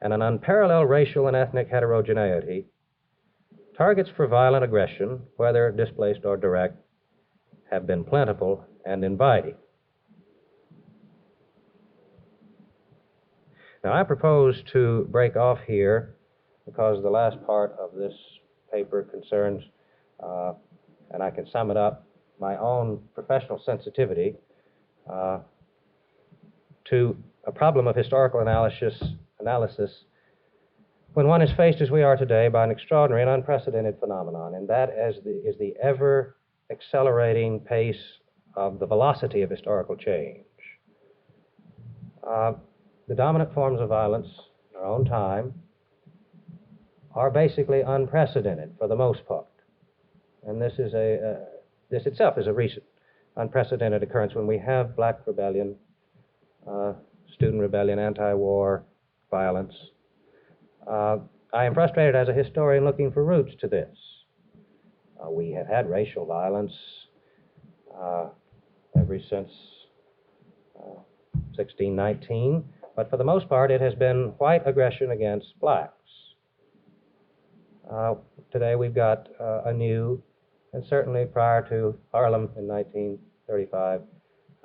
and an unparalleled racial and ethnic heterogeneity, targets for violent aggression, whether displaced or direct, have been plentiful and inviting. Now, I propose to break off here because the last part of this paper concerns, and I can sum it up, my own professional sensitivity to a problem of historical analysis when one is faced, as we are today, by an extraordinary and unprecedented phenomenon, and that is the ever-accelerating pace of the velocity of historical change. The dominant forms of violence in our own time are basically unprecedented for the most part. And this itself is a recent unprecedented occurrence when we have black rebellion, student rebellion, anti-war violence. I am frustrated as a historian looking for roots to this. We have had racial violence ever since 1619, but for the most part it has been white aggression against blacks. Today we've got a new, and certainly prior to Harlem in 1935,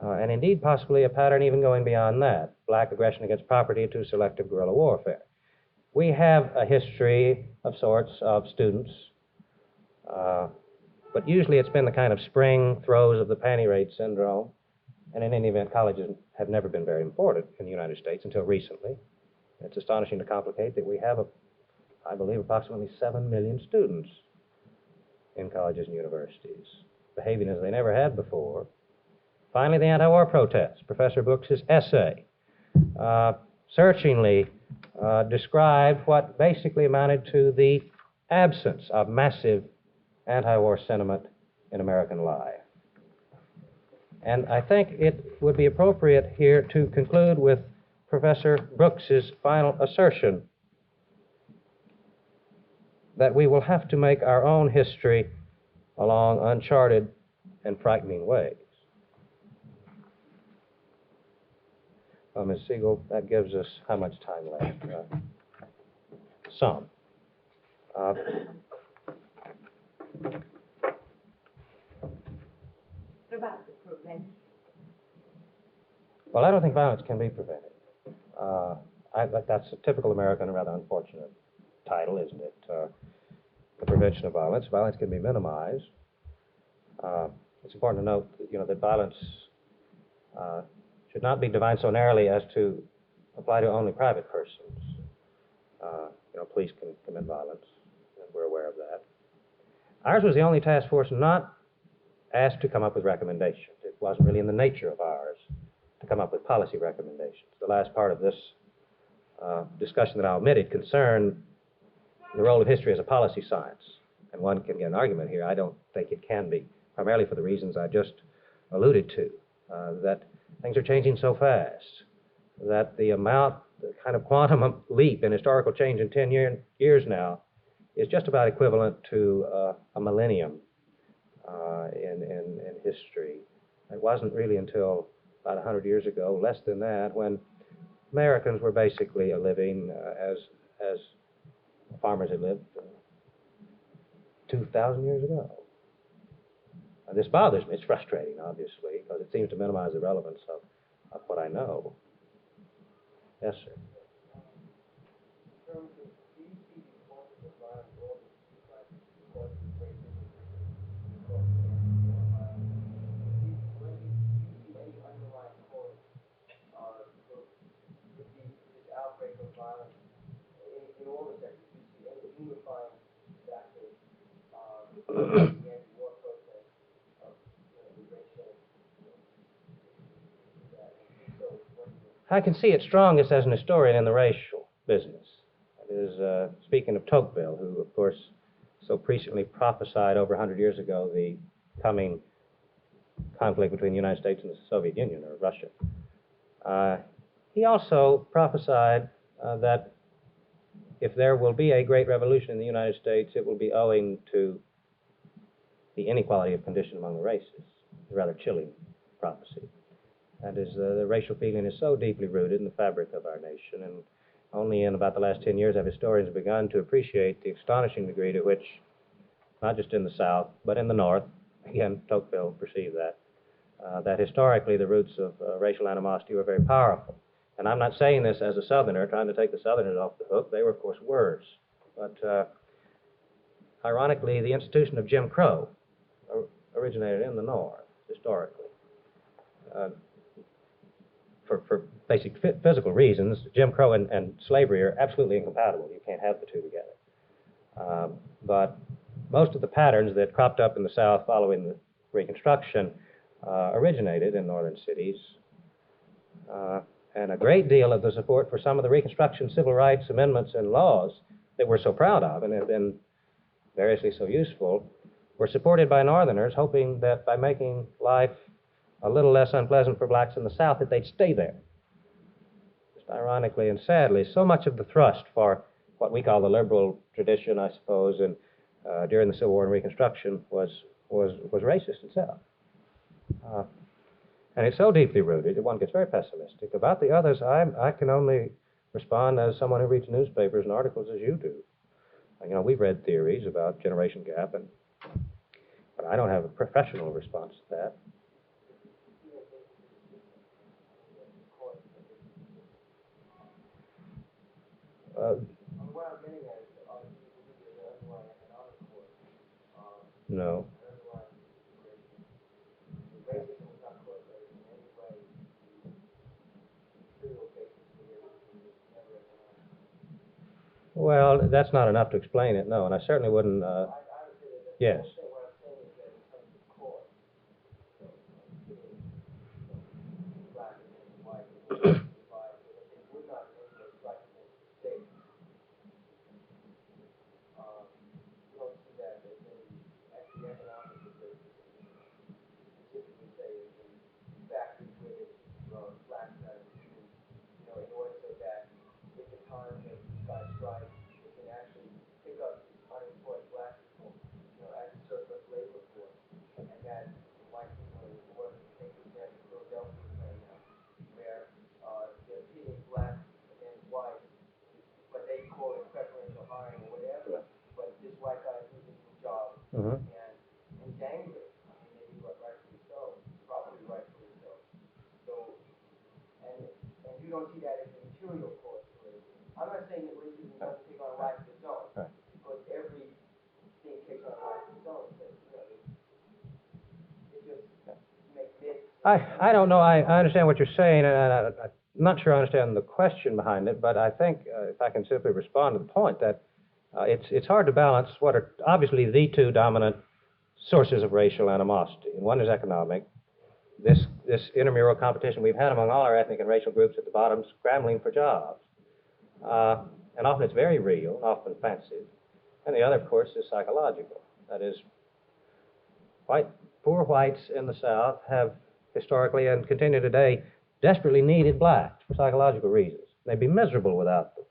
and indeed possibly a pattern even going beyond that, black aggression against property to selective guerrilla warfare. We have a history of sorts of students, but usually it's been the kind of spring throes of the panty raid syndrome, and in any event, colleges have never been very important in the United States until recently. It's astonishing to complicate that we have, I believe, approximately 7 million students in colleges and universities, behaving as they never had before. Finally, the anti-war protests. Professor Brooks's essay searchingly described what basically amounted to the absence of massive anti-war sentiment in American life. And I think it would be appropriate here to conclude with Professor Brooks's final assertion that we will have to make our own history along uncharted and frightening ways. Well, Ms. Siegel, that gives us how much time left? Some. What about the prevention? Well, I don't think violence can be prevented. That's a typical American and rather unfortunate title, isn't it? The prevention of violence. Violence can be minimized. It's important to note, that violence should not be defined so narrowly as to apply to only private persons. Police can commit violence, and we're aware of that. Ours was the only task force not asked to come up with recommendations. It wasn't really in the nature of ours to come up with policy recommendations. The last part of this discussion that I omitted concerned the role of history as a policy science. and one can get an argument here. I don't think it can be, primarily for the reasons I just alluded to, that things are changing so fast, that the kind of quantum leap in historical change in 10 years now is just about equivalent to a millennium in history. It wasn't really until about 100 years ago, less than that, when Americans were basically living as farmers had lived 2,000 years ago. This bothers me. It's frustrating, obviously, because it seems to minimize the relevance of what I know. Yes, sir. I can see it strongest as an historian in the racial business. That is, speaking of Tocqueville, who, of course, so presciently prophesied over 100 years ago the coming conflict between the United States and the Soviet Union, or Russia. He also prophesied that if there will be a great revolution in the United States, it will be owing to the inequality of condition among the races. A rather chilling prophecy. That is, the racial feeling is so deeply rooted in the fabric of our nation, and only in about the last 10 years have historians begun to appreciate the astonishing degree to which, not just in the South, but in the North, again, Tocqueville perceived that historically the roots of racial animosity were very powerful. And I'm not saying this as a Southerner, trying to take the Southerners off the hook. They were, of course, worse. But ironically, the institution of Jim Crow originated in the North, historically. For basic physical reasons, Jim Crow and slavery are absolutely incompatible. You can't have the two together. But most of the patterns that cropped up in the South following the Reconstruction originated in northern cities. And a great deal of the support for some of the Reconstruction civil rights amendments and laws that we're so proud of and have been variously so useful were supported by Northerners, hoping that by making life a little less unpleasant for blacks in the South, that they'd stay there. Just ironically and sadly, so much of the thrust for what we call the liberal tradition, I suppose, and during the Civil War and Reconstruction was racist itself. And it's so deeply rooted that one gets very pessimistic. About the others, I can only respond as someone who reads newspapers and articles as you do. You know, we've read theories about generation gap, but I don't have a professional response to that. No. Well, that's not enough to explain it, no, and I certainly wouldn't, yes. I don't know. I understand what you're saying, and I'm not sure I understand the question behind it, but I think if I can simply respond to the point that it's hard to balance what are obviously the two dominant sources of racial animosity. And one is economic. This intramural competition we've had among all our ethnic and racial groups at the bottom scrambling for jobs. And often it's very real, often offensive. And the other, of course, is psychological. That is, poor whites in the South have historically and continue today desperately needed blacks for psychological reasons. They'd be miserable without them.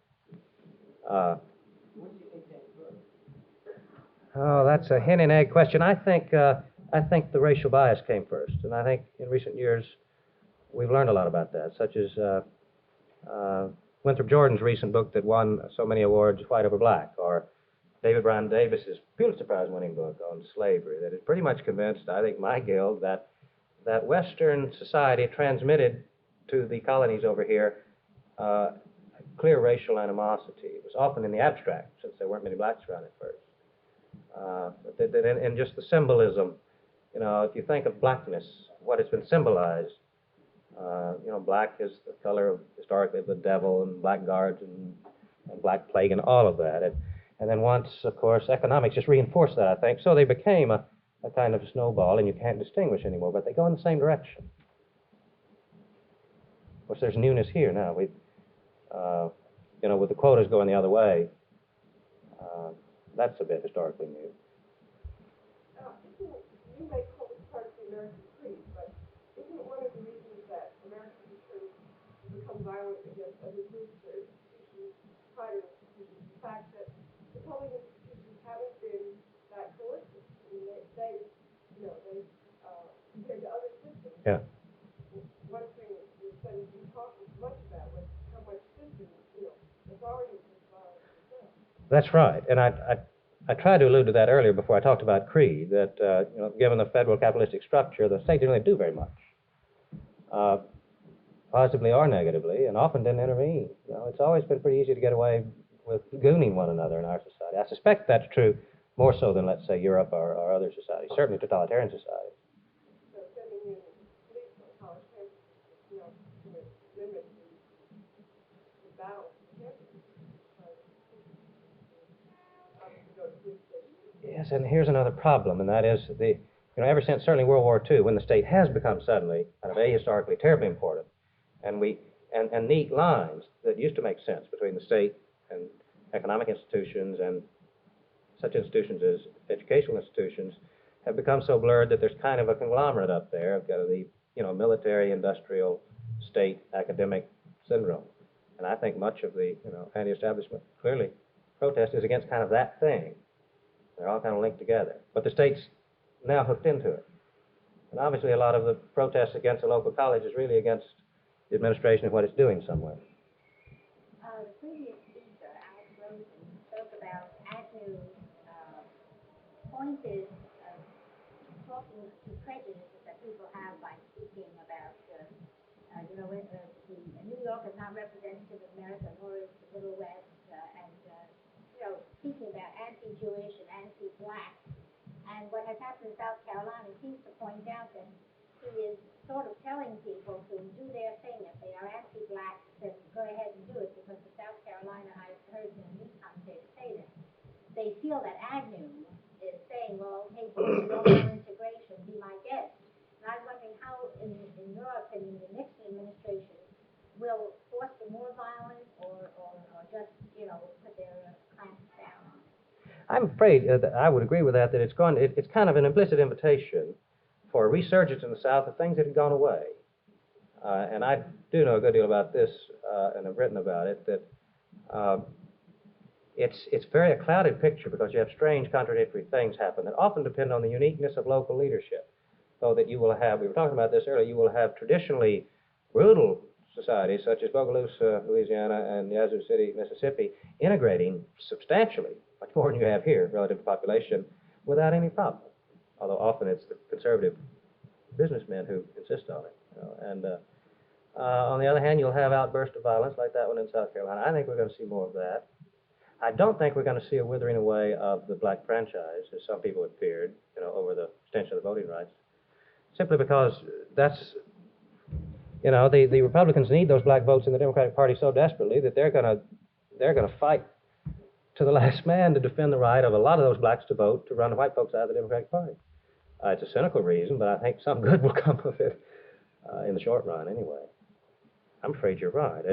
Oh, that's a hen and egg question. I think the racial bias came first, and I think in recent years we've learned a lot about that, such as Winthrop Jordan's recent book that won so many awards, White Over Black, or David Brown Davis's Pulitzer Prize-winning book on slavery, that has pretty much convinced, I think, my guild that Western society transmitted to the colonies over here clear racial animosity. It was often in the abstract, since there weren't many blacks around at first. And just the symbolism, if you think of blackness, what it's been symbolized, black is the color of, historically, of the devil, and blackguards, and black plague, and all of that. And then once, of course, economics just reinforced that, I think. So they became a kind of snowball, and you can't distinguish anymore, but they go in the same direction. Of course, there's newness here now. With the quotas going the other way, that's a bit historically new. You may call this part of the American creed, but isn't one of the reasons that Americans turn to become violent against other groups or institutions, private institutions, the fact that the public institutions haven't been that coercive? I mean, they compared to other systems. Yeah. One thing that the studies you talked much about was how much systems, authority is violent itself. That's right, and I tried to allude to that earlier before I talked about creed, that given the federal capitalistic structure, the state didn't really do very much, positively or negatively, and often didn't intervene. It's always been pretty easy to get away with gooning one another in our society. I suspect that's true more so than, let's say, Europe or other societies, certainly totalitarian societies. So sending in police on college campuses, to limit the balance of campuses. Yes, and here's another problem, and that is ever since certainly World War II, when the state has become suddenly kind of ahistorically terribly important, and neat lines that used to make sense between the state and economic institutions and such institutions as educational institutions have become so blurred that there's kind of a conglomerate up there of kind of the military, industrial, state, academic syndrome. And I think much of the anti-establishment clearly protest is against kind of that thing. They're all kind of linked together. But the state's now hooked into it. And obviously a lot of the protests against the local college is really against the administration of what it's doing somewhere. The previous speaker, Alex Rosen, spoke about Agnew's pointed talking to prejudices that people have by speaking about, New York is not representative of America, nor is the Middle West, speaking about anti-Jewish and anti-black. And what has happened in South Carolina seems to point out that he is sort of telling people to do their thing. If they are anti-black, then go ahead and do it, because in South Carolina, I've heard the news commentators say that they feel that Agnew is saying, well, okay, but you don't want integration, be my guest. And I'm wondering how, in your opinion, the Nixon administration will foster more violence or just, put their clamps down on it? I'm afraid that I would agree with that it's kind of an implicit invitation for a resurgence in the South of things that had gone away. And I do know a good deal about this, and have written about it, that it's very a clouded picture because you have strange contradictory things happen that often depend on the uniqueness of local leadership. So that you will have, we were talking about this earlier, you will have traditionally brutal societies such as Bogalusa, Louisiana, and Yazoo City, Mississippi, integrating substantially, much more than you have here relative to population, without any problem. Although often it's the conservative businessmen who insist on it. And on the other hand, you'll have outbursts of violence like that one in South Carolina. I think we're going to see more of that. I don't think we're going to see a withering away of the black franchise, as some people had feared, over the extension of the voting rights, simply because that's, the Republicans need those black votes in the Democratic Party so desperately that they're going to fight to the last man to defend the right of a lot of those blacks to vote to run the white folks out of the Democratic Party. It's a cynical reason, but I think some good will come of it in the short run anyway. I'm afraid you're right.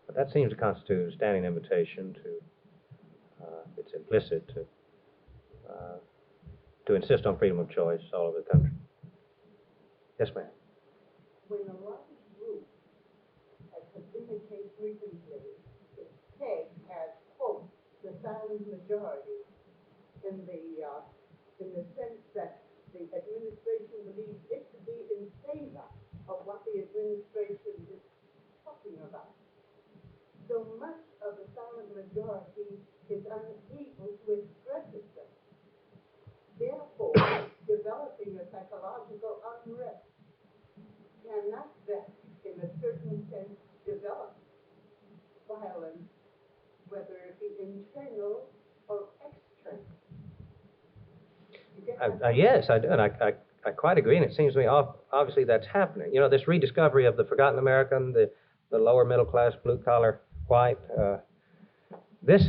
But that seems to constitute a standing invitation to It's implicit to insist on freedom of choice all over the country. Yes, ma'am. When a large group, as has been the case recently, is pegged as, quote, the silent majority in the sense that the administration believes it to be in favor of what the administration is talking about. So much of the silent majority is unable to express itself, therefore developing a psychological unrest cannot that, in a certain sense, develop violence, whether it be internal or external. You get that? Yes, I do, and I quite agree, and it seems to me obviously that's happening. You know, this rediscovery of the forgotten American, the lower middle class, blue collar, white. This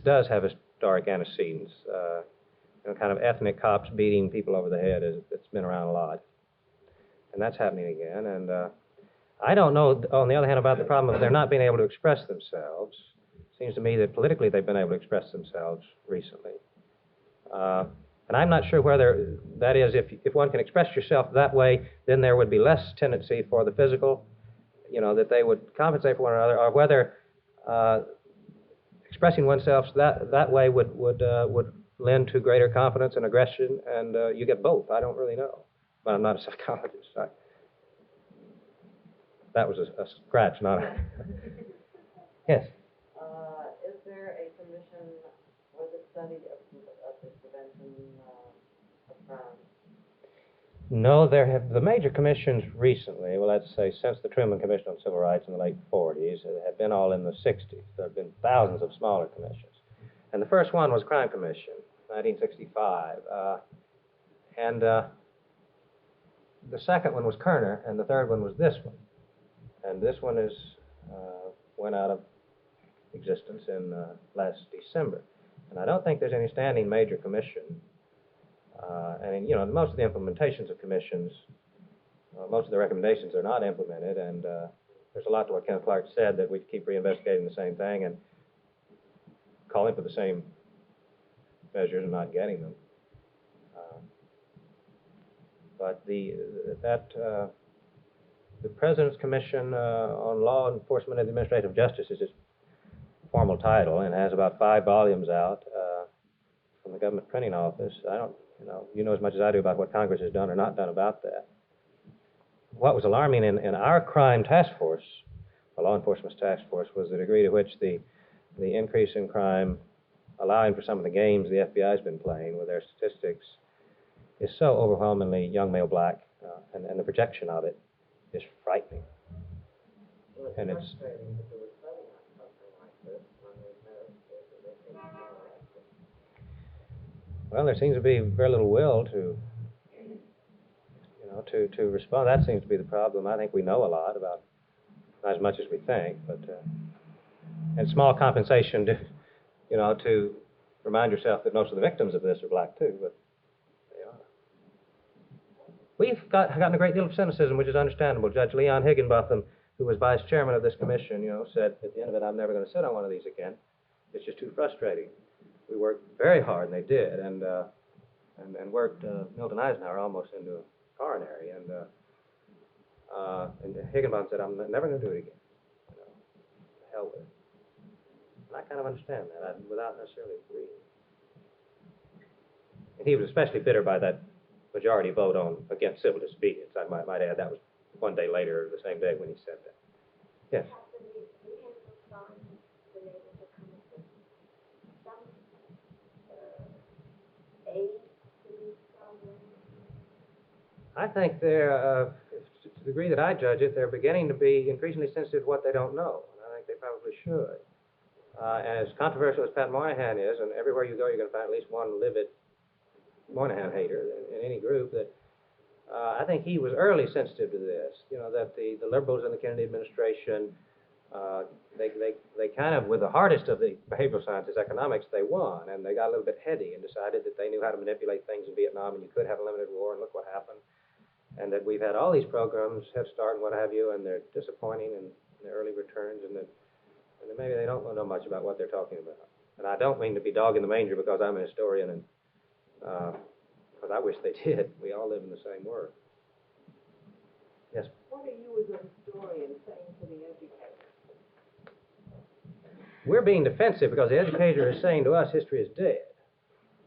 does have historic antecedents. You know, kind of ethnic cops beating people over the head. It's been around a lot, and that's happening again. And I don't know, on the other hand, about the problem of their not being able to express themselves. It seems to me that politically they've been able to express themselves recently. And I'm not sure whether that is, if one can express yourself that way, then there would be less tendency for the physical, you know, that they would compensate for one another, or whether expressing oneself that way would lend to greater confidence and aggression, and you get both. I don't really know, but I'm not a psychologist. That was a scratch, not a... Yes? Is there a commission or the study of the prevention of crime? No, there have the major commissions recently, well, let's say since the Truman Commission on Civil Rights in the late 40s, have been all in the 60s. There have been thousands of smaller commissions. And the first one was Crime Commission, 1965. And the second one was Kerner, and the third one was this one. And this one went out of existence in last December. And I don't think there's any standing major commission. And, you know, most of the implementations of commissions, most of the recommendations are not implemented, and there's a lot to what Kenneth Clark said, that we keep reinvestigating the same thing and calling for the same measures and not getting them. But the President's Commission on Law Enforcement and Administrative Justice is its formal title, and has about 5 volumes out from the government printing office. You know as much as I do about what Congress has done or not done about that. What was alarming in our crime task force, the law enforcement task force, was the degree to which the increase in crime, allowing for some of the games the FBI has been playing with their statistics, is so overwhelmingly young male black, and the projection of it is frightening. Well, And it's frustrating to do a study on something like this when there's no arrested. Well, there seems to be very little will to respond. That seems to be the problem. I think we know a lot about, not as much as we think, but and small compensation to remind yourself that most of the victims of this are black too, but they are. We've gotten a great deal of cynicism, which is understandable. Judge Leon Higginbotham, who was vice chairman of this commission, said at the end of it, I'm never going to sit on one of these again. It's just too frustrating. We worked very hard, and they did, and worked Milton Eisenhower almost into a coronary, and Higginbotham said, I'm never going to do it again. The hell with it. And I kind of understand that, without necessarily agreeing. And he was especially bitter by that majority vote against civil disobedience. I might add that was one day later, the same day when he said that. Yes? I think they're, to the degree that I judge it, they're beginning to be increasingly sensitive to what they don't know. And I think they probably should. As controversial as Pat Moynihan is, and everywhere you go you're going to find at least one livid Moynihan hater in any group, that I think he was early sensitive to this. That the liberals in the Kennedy administration, they kind of, with the hardest of the behavioral sciences, economics, they won, and they got a little bit heady and decided that they knew how to manipulate things in Vietnam, and you could have a limited war, and look what happened. And that we've had all these programs, Head Start and what have you, and they're disappointing in their early returns, and that And then maybe they don't know much about what they're talking about. And I don't mean to be dog in the manger because I'm a historian, and because I wish they did. We all live in the same world. Yes? What are you as a historian saying to the educator? We're being defensive because the educator is saying to us history is dead,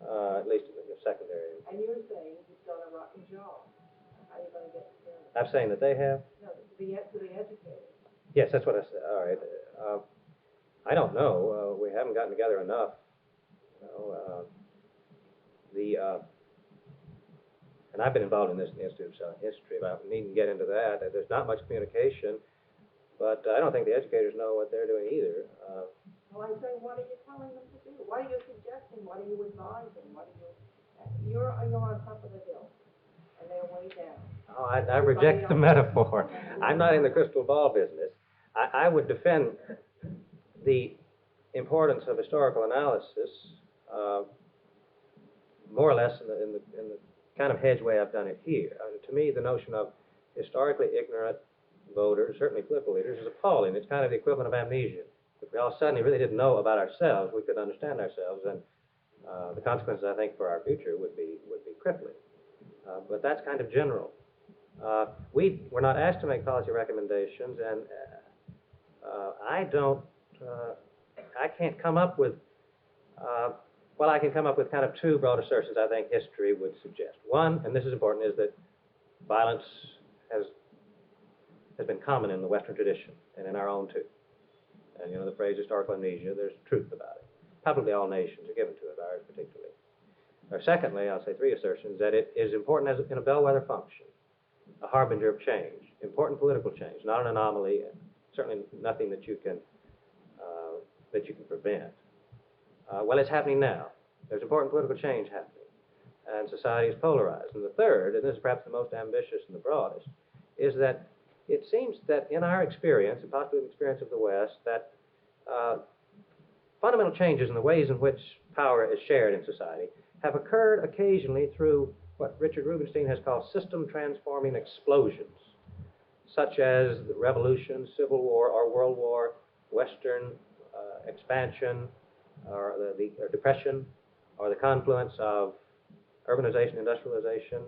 at least in the secondary. And you're saying you've done a rotten job. How are you going to get to them? I'm saying that they have? No, to the educator. Yes, that's what I said. All right. I don't know. We haven't gotten together enough. And I've been involved in this in the Institute of History, but I needn't get into that. There's not much communication, but I don't think the educators know what they're doing either. Well, I'm saying, what are you telling them to do? What are you suggesting? What are you advising? You're on top of the hill, and they're way down. Oh, I reject the metaphor. I'm not in the crystal ball business. I would defend the importance of historical analysis more or less in the kind of hedge way I've done it here. To me, the notion of historically ignorant voters, certainly political leaders, is appalling. It's kind of the equivalent of amnesia. If we all suddenly really didn't know about ourselves, we could understand ourselves, and the consequences, I think, for our future would be crippling. But that's kind of general. We were not asked to make policy recommendations, and I can't come up with, I can come up with kind of two broad assertions I think history would suggest. One, and this is important, is that violence has been common in the Western tradition, and in our own too. And the phrase historical amnesia, there's truth about it. Probably all nations are given to it, ours particularly. Or secondly, I'll say three assertions, that it is important in a bellwether function, a harbinger of change, important political change, not an anomaly, and certainly nothing that you can prevent. Well, it's happening now. There's important political change happening, and society is polarized. And the third, and this is perhaps the most ambitious and the broadest, is that it seems that in our experience, and possibly the experience of the West, that fundamental changes in the ways in which power is shared in society have occurred occasionally through what Richard Rubinstein has called system-transforming explosions, such as the Revolution, Civil War, or World War, Western expansion, or the Depression, or the confluence of urbanization, industrialization,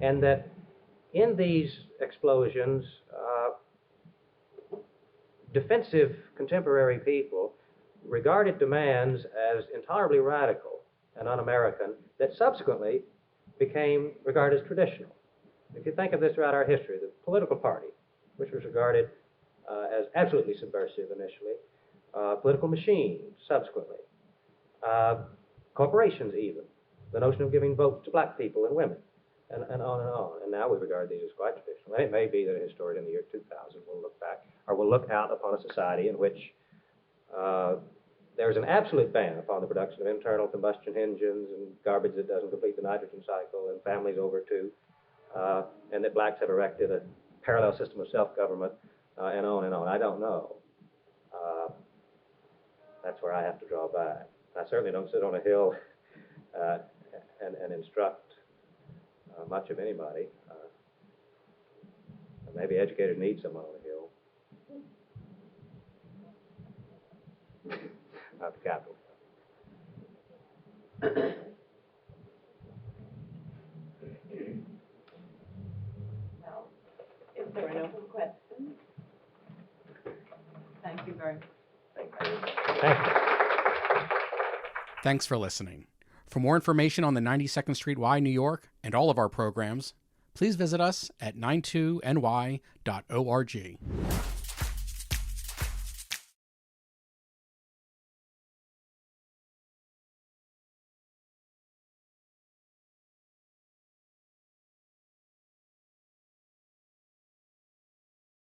and that in these explosions, defensive contemporary people regarded demands as intolerably radical and un-American that subsequently became regarded as traditional. If you think of this throughout our history, the political party, which was regarded as absolutely subversive initially, political machines subsequently, corporations even, the notion of giving votes to black people and women, and on and on. And now we regard these as quite traditional. And it may be that a historian in the year 2000 will look back, or will look out upon a society in which there's an absolute ban upon the production of internal combustion engines and garbage that doesn't complete the nitrogen cycle, and families over two, and that blacks have erected a parallel system of self-government, and on and on. I don't know. That's where I have to draw back. I certainly don't sit on a hill and instruct much of anybody. Maybe educators need someone on the hill. Not the capital. Well, if there are no questions, thank you very much. Thank you. Thanks for listening. For more information on the 92nd Street Y, New York, and all of our programs, please visit us at 92ny.org.